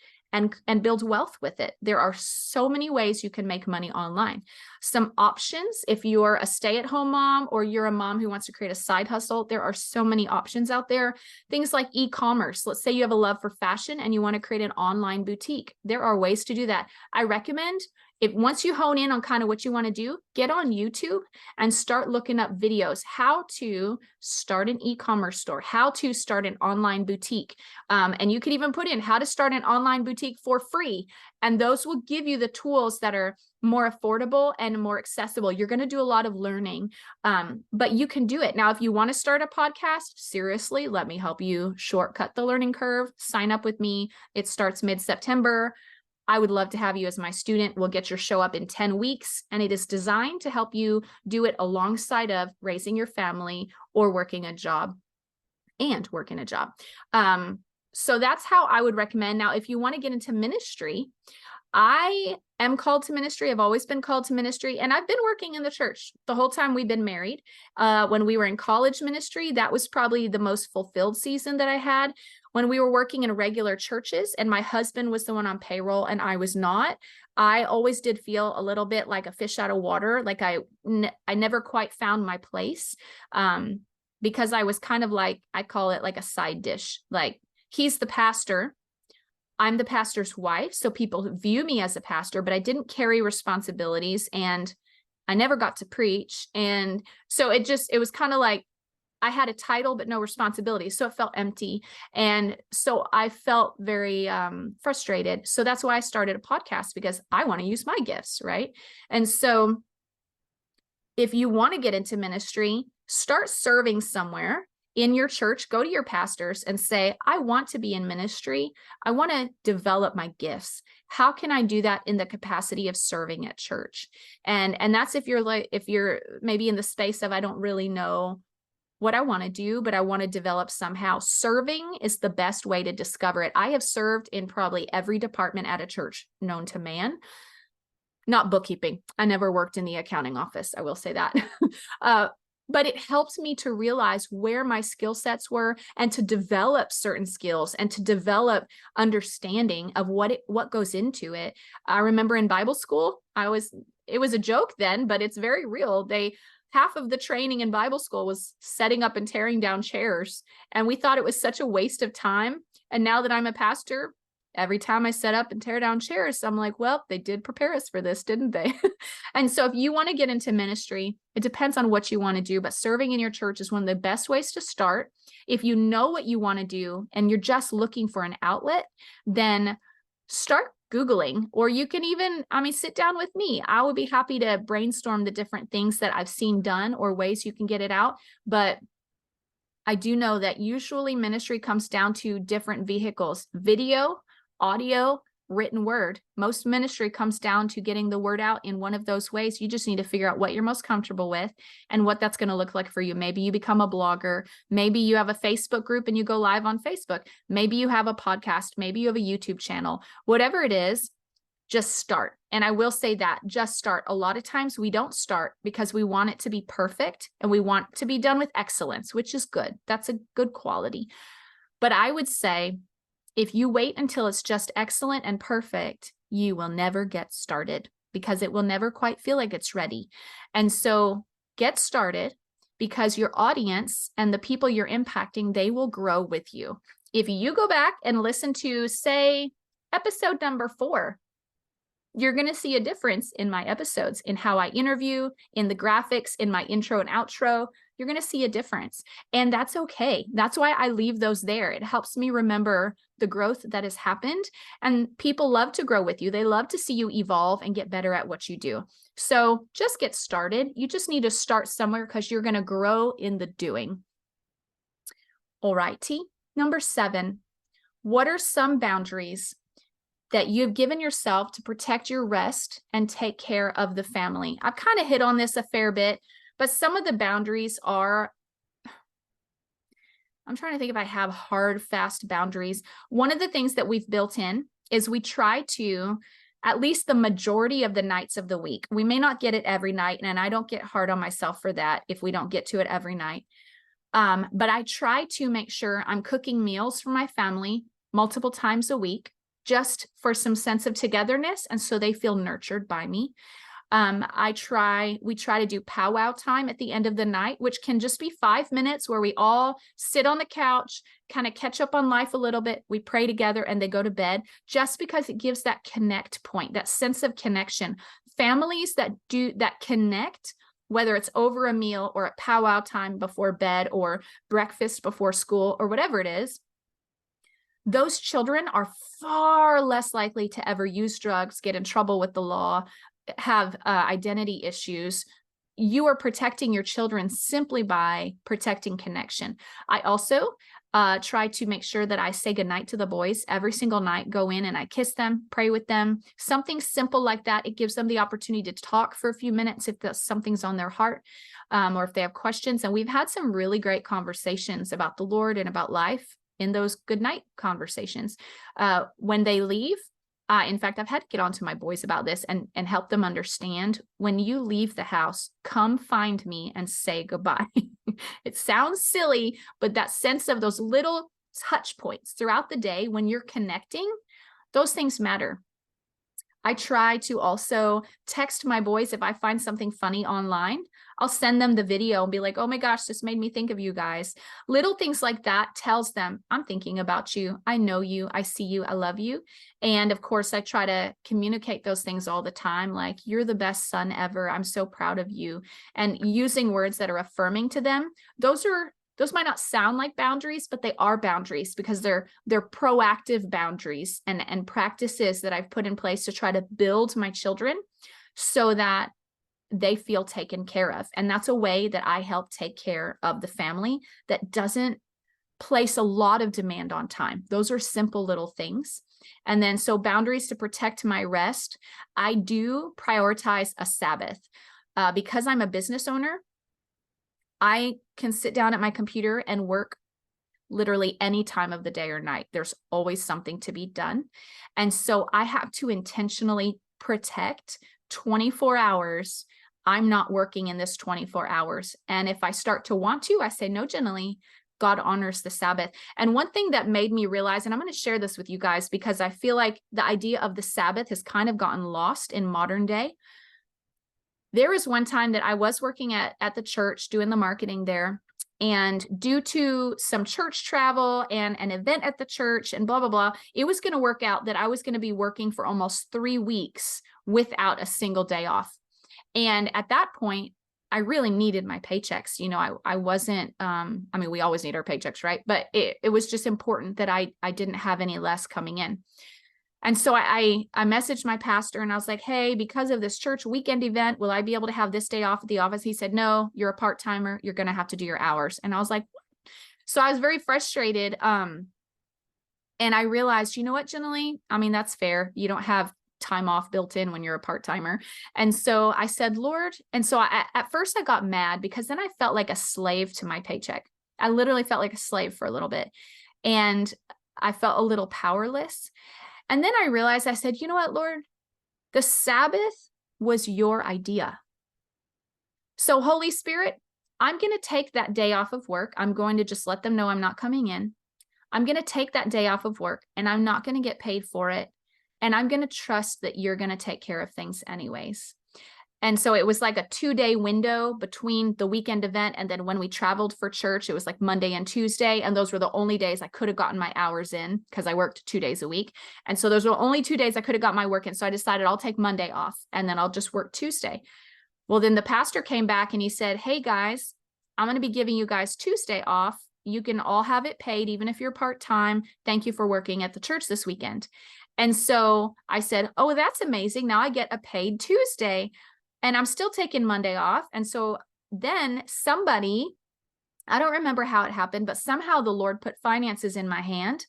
A: and build wealth with it? There are so many ways you can make money online. Some options, if you're a stay-at-home mom or you're a mom who wants to create a side hustle, there are so many options out there. Things like e-commerce. Let's say you have a love for fashion and you want to create an online boutique. There are ways to do that. I recommend, if once you hone in on kind of what you want to do, get on YouTube and start looking up videos, how to start an e-commerce store, how to start an online boutique. And you can even put in how to start an online boutique for free. And those will give you the tools that are more affordable and more accessible. You're going to do a lot of learning, but you can do it. Now, if you want to start a podcast, seriously, let me help you shortcut the learning curve. Sign up with me. It starts mid-September. I would love to have you as my student. We'll get your show up in 10 weeks, and it is designed to help you do it alongside of raising your family or working a job. So that's how I would recommend. Now, if you want to get into ministry, I am called to ministry. I've always been called to ministry, and I've been working in the church the whole time we've been married. When we were in college ministry, that was probably the most fulfilled season that I had. When we were working in regular churches and my husband was the one on payroll and I was not, I always did feel a little bit like a fish out of water. Like I never quite found my place, because I was kind of like, I call it like a side dish. Like, he's the pastor, I'm the pastor's wife, so people view me as a pastor, but I didn't carry responsibilities and I never got to preach. And so it was kind of like I had a title, but no responsibility. So it felt empty. And so I felt very frustrated. So that's why I started a podcast, because I want to use my gifts, right? And so if you want to get into ministry, start serving somewhere in your church. Go to your pastors and say, I want to be in ministry. I want to develop my gifts. How can I do that in the capacity of serving at church? And that's if you're maybe in the space of, I don't really know what I want to do, but I want to develop somehow. Serving is the best way to discover it. I have served in probably every department at a church known to man. Not bookkeeping. I never worked in the accounting office. I will say that. But it helps me to realize where my skill sets were and to develop certain skills and to develop understanding of what goes into it. I remember in Bible school, it was a joke then, but it's very real. Half of the training in Bible school was setting up and tearing down chairs. And we thought it was such a waste of time. And now that I'm a pastor, every time I set up and tear down chairs, I'm like, well, they did prepare us for this, didn't they? And so if you want to get into ministry, it depends on what you want to do, but serving in your church is one of the best ways to start. If you know what you want to do and you're just looking for an outlet, then start Googling, or you can even, sit down with me. I would be happy to brainstorm the different things that I've seen done or ways you can get it out. But I do know that usually ministry comes down to different vehicles: video, audio, written word. Most ministry comes down to getting the word out in one of those ways. You just need to figure out what you're most comfortable with and what that's going to look like for you. Maybe you become a blogger. Maybe you have a Facebook group and you go live on Facebook. Maybe you have a podcast. Maybe you have a YouTube channel. Whatever it is, just start. And I will say that, just start. A lot of times we don't start because we want it to be perfect and we want to be done with excellence, which is good. That's a good quality. But I would say if you wait until it's just excellent and perfect, you will never get started because it will never quite feel like it's ready. And so get started, because your audience and the people you're impacting, they will grow with you. If you go back and listen to, say, episode number 4, you're going to see a difference in my episodes, in how I interview, in the graphics, in my intro and outro. You're going to see a difference. And that's okay. That's why I leave those there. It helps me remember the growth that has happened. And people love to grow with you. They love to see you evolve and get better at what you do. So just get started. You just need to start somewhere because you're going to grow in the doing. All righty. Number 7, what are some boundaries that you've given yourself to protect your rest and take care of the family? I've kind of hit on this a fair bit, but some of the boundaries are, I'm trying to think if I have hard, fast boundaries. One of the things that we've built in is we try to, at least the majority of the nights of the week, we may not get it every night, and I don't get hard on myself for that if we don't get to it every night. But I try to make sure I'm cooking meals for my family multiple times a week, just for some sense of togetherness, and so they feel nurtured by me. We try to do powwow time at the end of the night, which can just be 5 minutes where we all sit on the couch, kind of catch up on life a little bit. We pray together and they go to bed, just because it gives that connect point, that sense of connection. Families that connect, whether it's over a meal or at powwow time before bed or breakfast before school or whatever it is, those children are far less likely to ever use drugs, get in trouble with the law, have identity issues. You are protecting your children simply by protecting connection. I also try to make sure that I say goodnight to the boys every single night, go in and I kiss them, pray with them, something simple like that. It gives them the opportunity to talk for a few minutes if something's on their heart, or if they have questions. And we've had some really great conversations about the Lord and about life in those goodnight conversations. When they leave, in fact, I've had to get on to my boys about this and help them understand, when you leave the house, come find me and say goodbye. It sounds silly, but that sense of those little touch points throughout the day when you're connecting, those things matter. I try to also text my boys if I find something funny online. I'll send them the video and be like, oh my gosh, this made me think of you guys. Little things like that tells them, I'm thinking about you. I know you. I see you. I love you. And of course, I try to communicate those things all the time. Like, you're the best son ever. I'm so proud of you. And using words that are affirming to them. Those might not sound like boundaries, but they are boundaries, because they're proactive boundaries and practices that I've put in place to try to build my children so that they feel taken care of. And that's a way that I help take care of the family that doesn't place a lot of demand on time. Those are simple little things. And then, so boundaries to protect my rest. I do prioritize a Sabbath. Because I'm a business owner, I can sit down at my computer and work literally any time of the day or night. There's always something to be done. And so I have to intentionally protect 24 hours. I'm not working in this 24 hours. And if I start to want to, I say, no, Jenilee, God honors the Sabbath. And one thing that made me realize, and I'm going to share this with you guys because I feel like the idea of the Sabbath has kind of gotten lost in modern day. There was one time that I was working at the church doing the marketing there, and due to some church travel and an event at the church and blah, blah, blah, it was going to work out that I was going to be working for almost 3 weeks without a single day off. And at that point, I really needed my paychecks. You know, I wasn't, we always need our paychecks, right? But it was just important that I didn't have any less coming in. And so I messaged my pastor and I was like, hey, because of this church weekend event, will I be able to have this day off at the office? He said, no, you're a part-timer. You're going to have to do your hours. And I was like, what? So I was very frustrated. And I realized, you know what, Jenilee? I mean, that's fair. You don't have time off built in when you're a part-timer. And so I said, Lord, and so at first I got mad because then I felt like a slave to my paycheck. I literally felt like a slave for a little bit. And I felt a little powerless. And then I realized, I said, you know what, Lord, the Sabbath was your idea. So Holy Spirit, I'm going to take that day off of work. I'm going to just let them know I'm not coming in. I'm going to take that day off of work and I'm not going to get paid for it. And I'm going to trust that you're going to take care of things anyways. And so it was like a 2-day window between the weekend event and then when we traveled for church, it was like Monday and Tuesday. And those were the only days I could have gotten my hours in because I worked 2 days a week. And so those were only 2 days I could have got my work in. So I decided I'll take Monday off and then I'll just work Tuesday. Well, then the pastor came back and he said, hey guys, I'm going to be giving you guys Tuesday off. You can all have it paid, even if you're part-time. Thank you for working at the church this weekend. And so I said, oh, that's amazing. Now I get a paid Tuesday. And I'm still taking Monday off. And so then somebody, I don't remember how it happened, but somehow the Lord put finances in my hand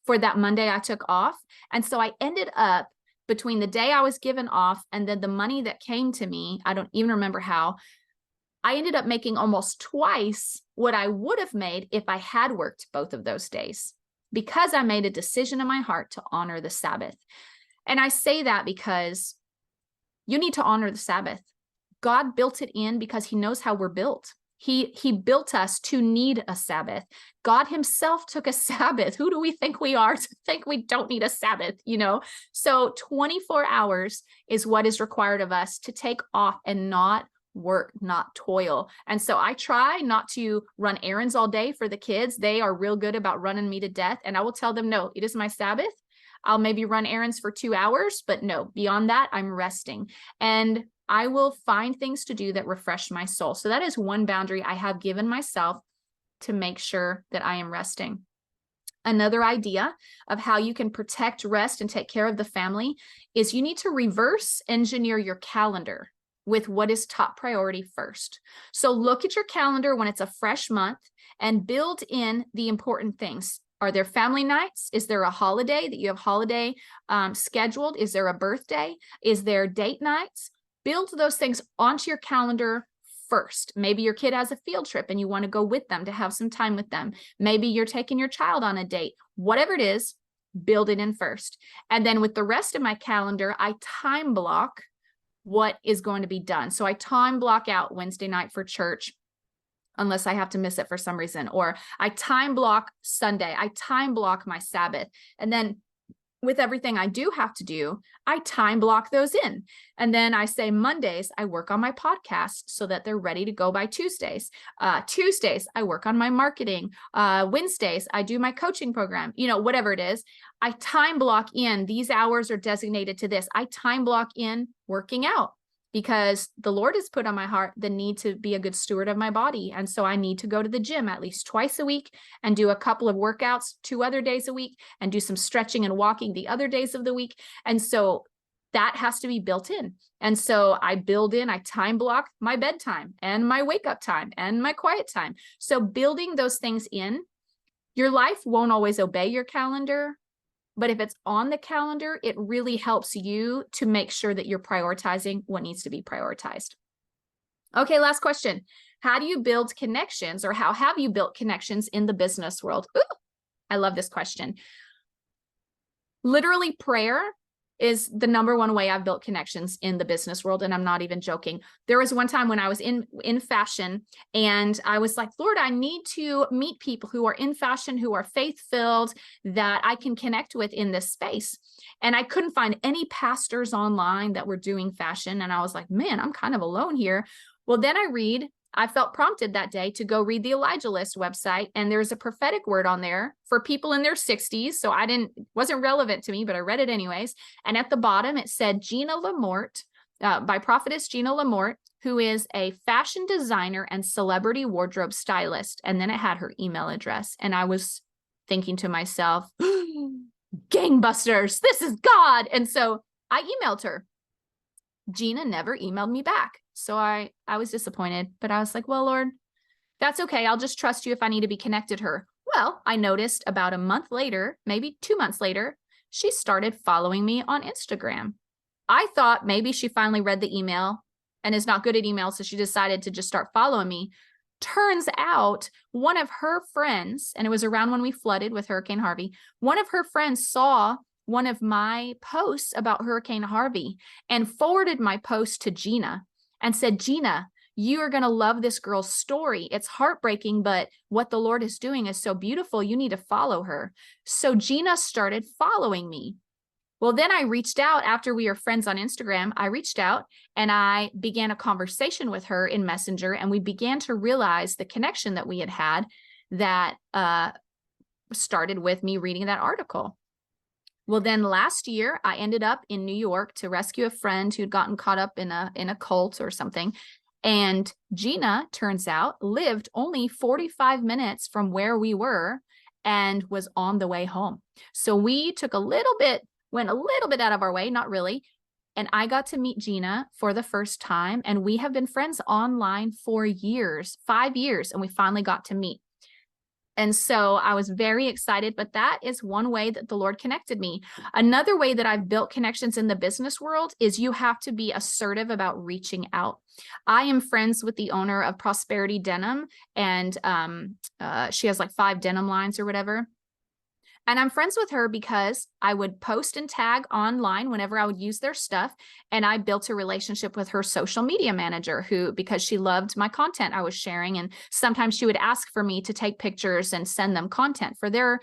A: for that Monday I took off. And so I ended up between the day I was given off and then the money that came to me, I don't even remember how, I ended up making almost twice what I would have made if I had worked both of those days because I made a decision in my heart to honor the Sabbath. And I say that because you need to honor the Sabbath. God built it in because he knows how we're built. He built us to need a Sabbath. God himself took a Sabbath. Who do we think we are to think we don't need a Sabbath, you know? So 24 hours is what is required of us to take off and not work, not toil. And so I try not to run errands all day for the kids. They are real good about running me to death. And I will tell them, no, it is my Sabbath. I'll maybe run errands for 2 hours, but no, beyond that, I'm resting. And I will find things to do that refresh my soul. So that is one boundary I have given myself to make sure that I am resting. Another idea of how you can protect rest and take care of the family is you need to reverse engineer your calendar with what is top priority first. So look at your calendar when it's a fresh month and build in the important things. Are there family nights? Is there a holiday that you have holiday scheduled? Is there a birthday? Is there date nights? Build those things onto your calendar first. Maybe your kid has a field trip and you want to go with them to have some time with them. Maybe you're taking your child on a date. Whatever it is, build it in first. And then with the rest of my calendar, I time block what is going to be done. So I time block out Wednesday night for church, unless I have to miss it for some reason, or I time block Sunday, I time block my Sabbath. And then with everything I do have to do, I time block those in. And then I say Mondays, I work on my podcast so that they're ready to go by Tuesdays. Tuesdays, I work on my marketing. Wednesdays, I do my coaching program, you know, whatever it is. I time block in, these hours are designated to this. I time block in working out, because the Lord has put on my heart the need to be a good steward of my body. And so I need to go to the gym at least twice a week and do a couple of workouts 2 other days a week and do some stretching and walking the other days of the week. And so that has to be built in. And so I build in, I time block my bedtime and my wake up time and my quiet time. So building those things in, your life won't always obey your calendar. But if it's on the calendar, it really helps you to make sure that you're prioritizing what needs to be prioritized. Okay, last question. How do you build connections, or how have you built connections in the business world? Ooh, I love this question. Literally, prayer is the number one way I've built connections in the business world. And I'm not even joking. There was one time when I was in fashion and I was like, Lord, I need to meet people who are in fashion, who are faith-filled, that I can connect with in this space. And I couldn't find any pastors online that were doing fashion. And I was like, man, I'm kind of alone here. Well, then I felt prompted that day to go read the Elijah List website, and there's a prophetic word on there for people in their 60s. So it wasn't relevant to me, but I read it anyways. And at the bottom, it said Gina Lamort, by prophetess Gina Lamort, who is a fashion designer and celebrity wardrobe stylist. And then it had her email address. And I was thinking to myself, gangbusters. This is God. And so I emailed her. Gina never emailed me back. So I was disappointed, but I was like, well, Lord, that's okay. I'll just trust you if I need to be connected to her. Well, I noticed about a month later, maybe 2 months later, she started following me on Instagram. I thought maybe she finally read the email and is not good at email, so she decided to just start following me. Turns out one of her friends, and it was around when we flooded with Hurricane Harvey, one of her friends saw one of my posts about Hurricane Harvey and forwarded my post to Gina and said, Gina, you are going to love this girl's story. It's heartbreaking, but what the Lord is doing is so beautiful. You need to follow her. So Gina started following me. Well, then I reached out after we were friends on Instagram. I reached out and I began a conversation with her in Messenger, and we began to realize the connection that we had that started with me reading that article. Well, then last year I ended up in New York to rescue a friend who'd gotten caught up in a cult or something. And Gina, turns out, lived only 45 minutes from where we were and was on the way home. So we went a little bit out of our way, not really. And I got to meet Gina for the first time. And we have been friends online for years, 5 years, and we finally got to meet. And so I was very excited, but that is one way that the Lord connected me. Another way that I've built connections in the business world is you have to be assertive about reaching out. I am friends with the owner of Prosperity Denim, and she has like 5 denim lines or whatever. And I'm friends with her because I would post and tag online whenever I would use their stuff. And I built a relationship with her social media manager because she loved my content I was sharing. And sometimes she would ask for me to take pictures and send them content for their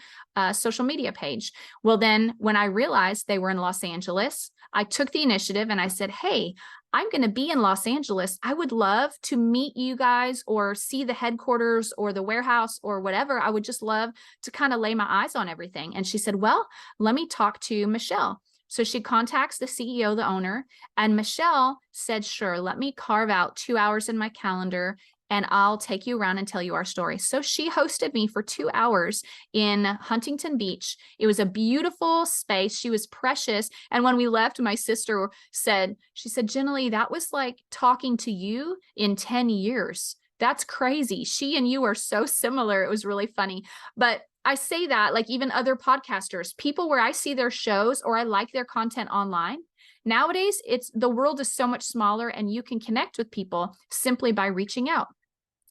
A: social media page. Well, then when I realized they were in Los Angeles, I took the initiative and I said, hey, I'm going to be in Los Angeles. I would love to meet you guys or see the headquarters or the warehouse or whatever. I would just love to kind of lay my eyes on everything. And she said, well, let me talk to Michelle. So she contacts the CEO, the owner, and Michelle said, sure, let me carve out 2 hours in my calendar and I'll take you around and tell you our story. So she hosted me for 2 hours in Huntington Beach. It was a beautiful space. She was precious. And when we left, my sister said, Jenilee, that was like talking to you in 10 years. That's crazy. She and you are so similar. It was really funny. But I say that, like even other podcasters, people where I see their shows or I like their content online, nowadays, the world is so much smaller and you can connect with people simply by reaching out.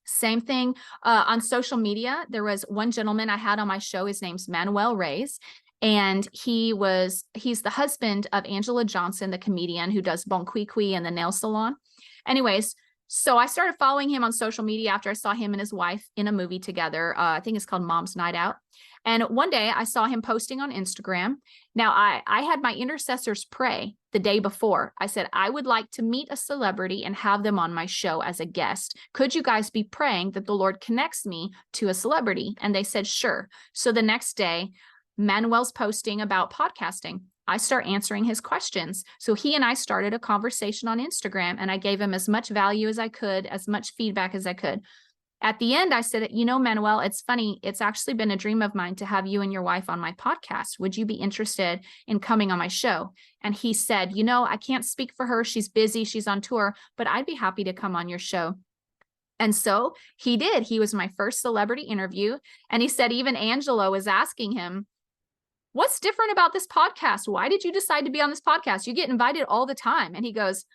A: Same thing on social media. There was one gentleman I had on my show. His name's Manuel Reyes. And he's the husband of Angela Johnson, the comedian who does Bon Qui Qui and the nail salon. Anyways, so I started following him on social media after I saw him and his wife in a movie together. I think it's called Mom's Night Out. And one day I saw him posting on Instagram. Now I had my intercessors pray the day before. I said, I would like to meet a celebrity and have them on my show as a guest. Could you guys be praying that the Lord connects me to a celebrity? And they said, sure. So the next day, Manuel's posting about podcasting. I start answering his questions. So he and I started a conversation on Instagram, and I gave him as much value as I could, as much feedback as I could. At the end, I said, Manuel, it's funny. It's actually been a dream of mine to have you and your wife on my podcast. Would you be interested in coming on my show? And he said, I can't speak for her. She's busy. She's on tour, but I'd be happy to come on your show. And so he did. He was my first celebrity interview. And he said, even Angela was asking him, what's different about this podcast? Why did you decide to be on this podcast? You get invited all the time. And he goes,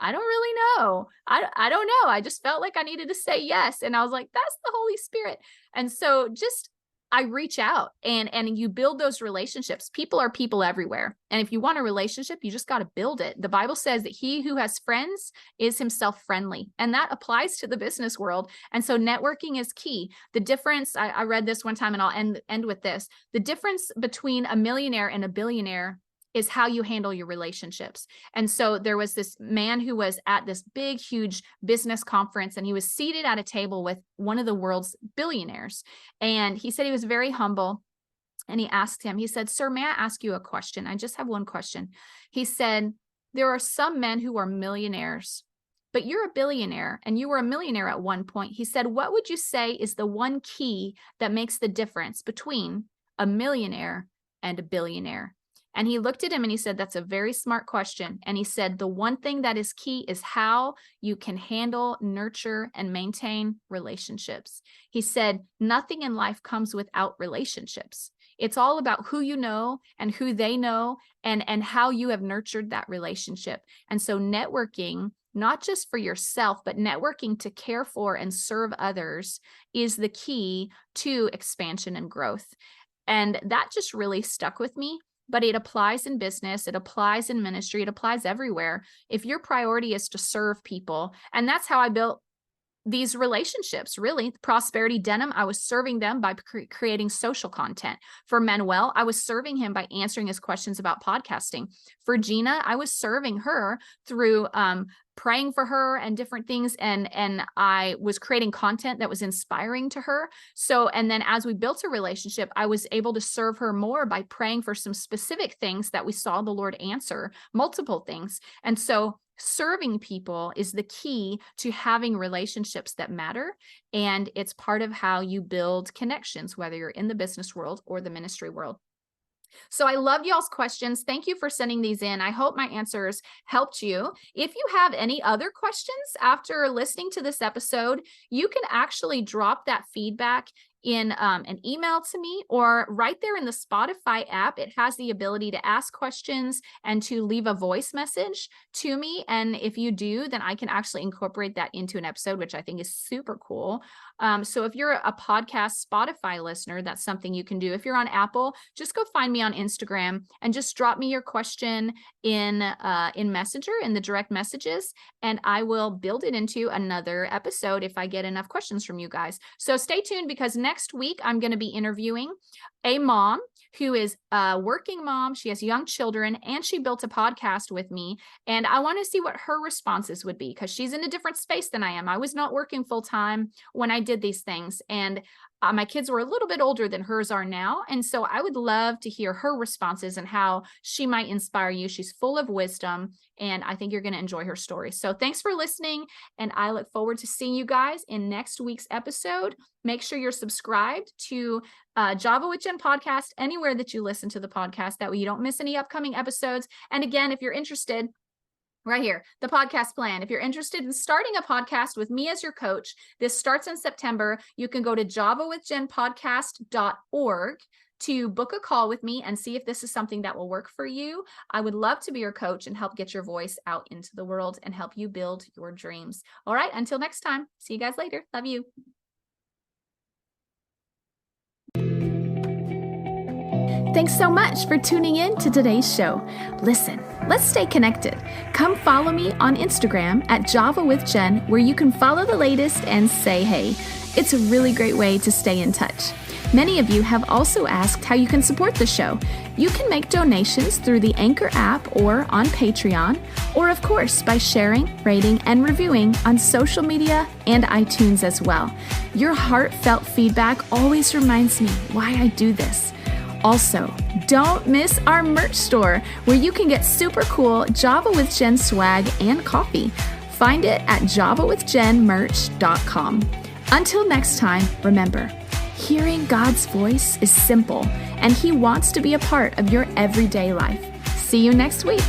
A: I don't really know. I don't know. I just felt like I needed to say yes. And I was like, that's the Holy Spirit. And so I reach out and you build those relationships. People are people everywhere. And if you want a relationship, you just got to build it. The Bible says that he who has friends is himself friendly. And that applies to the business world. And so networking is key. The difference, I read this one time and I'll end with this. The difference between a millionaire and a billionaire is how you handle your relationships. And so there was this man who was at this big, huge business conference, and he was seated at a table with one of the world's billionaires. And he said he was very humble. And he asked him, he said, sir, may I ask you a question? I just have one question. He said, there are some men who are millionaires, but you're a billionaire and you were a millionaire at one point. He said, what would you say is the one key that makes the difference between a millionaire and a billionaire? And he looked at him and he said, that's a very smart question. And he said, the one thing that is key is how you can handle, nurture, and maintain relationships. He said, nothing in life comes without relationships. It's all about who you know and who they know and how you have nurtured that relationship. And so networking, not just for yourself, but networking to care for and serve others is the key to expansion and growth. And that just really stuck with me. But it applies in business, it applies in ministry, it applies everywhere. If your priority is to serve people, and that's how I built these relationships, really. Prosperity Denim, I was serving them by creating social content. For Manuel, I was serving him by answering his questions about podcasting. For Gina, I was serving her through praying for her and different things. And I was creating content that was inspiring to her. So, and then as we built a relationship, I was able to serve her more by praying for some specific things that we saw the Lord answer, multiple things. And so serving people is the key to having relationships that matter. And it's part of how you build connections, whether you're in the business world or the ministry world. So I love y'all's questions. Thank you for sending these in. I hope my answers helped you. If you have any other questions after listening to this episode, you can actually drop that feedback in an email to me, or right there in the Spotify app. It has the ability to ask questions and to leave a voice message to me. And if you do, then I can actually incorporate that into an episode, which I think is super cool. So if you're a podcast Spotify listener, that's something you can do. If you're on Apple, just go find me on Instagram and just drop me your question in Messenger, in the direct messages, and I will build it into another episode if I get enough questions from you guys. So stay tuned, because next week I'm going to be interviewing a mom who is a working mom. She has young children and she built a podcast with me. And I want to see what her responses would be, because she's in a different space than I am. I was not working full time when I did these things. And my kids were a little bit older than hers are now. And so I would love to hear her responses and how she might inspire you. She's full of wisdom, and I think you're going to enjoy her story. So thanks for listening, and I look forward to seeing you guys in next week's episode. Make sure you're subscribed to Java with Jen podcast, anywhere that you listen to the podcast. That way you don't miss any upcoming episodes. And again, if you're interested, right here, the podcast plan. If you're interested in starting a podcast with me as your coach, this starts in September. You can go to javawithjenpodcast.org to book a call with me and see if this is something that will work for you. I would love to be your coach and help get your voice out into the world and help you build your dreams. All right, until next time, see you guys later. Love you. Thanks so much for tuning in to today's show. Listen, let's stay connected. Come follow me on Instagram at Java with Jen, where you can follow the latest and say hey. It's a really great way to stay in touch. Many of you have also asked how you can support the show. You can make donations through the Anchor app or on Patreon, or of course by sharing, rating, and reviewing on social media and iTunes as well. Your heartfelt feedback always reminds me why I do this. Also, don't miss our merch store, where you can get super cool Java with Jen swag and coffee. Find it at javawithjenmerch.com. Until next time, remember, hearing God's voice is simple, and He wants to be a part of your everyday life. See you next week.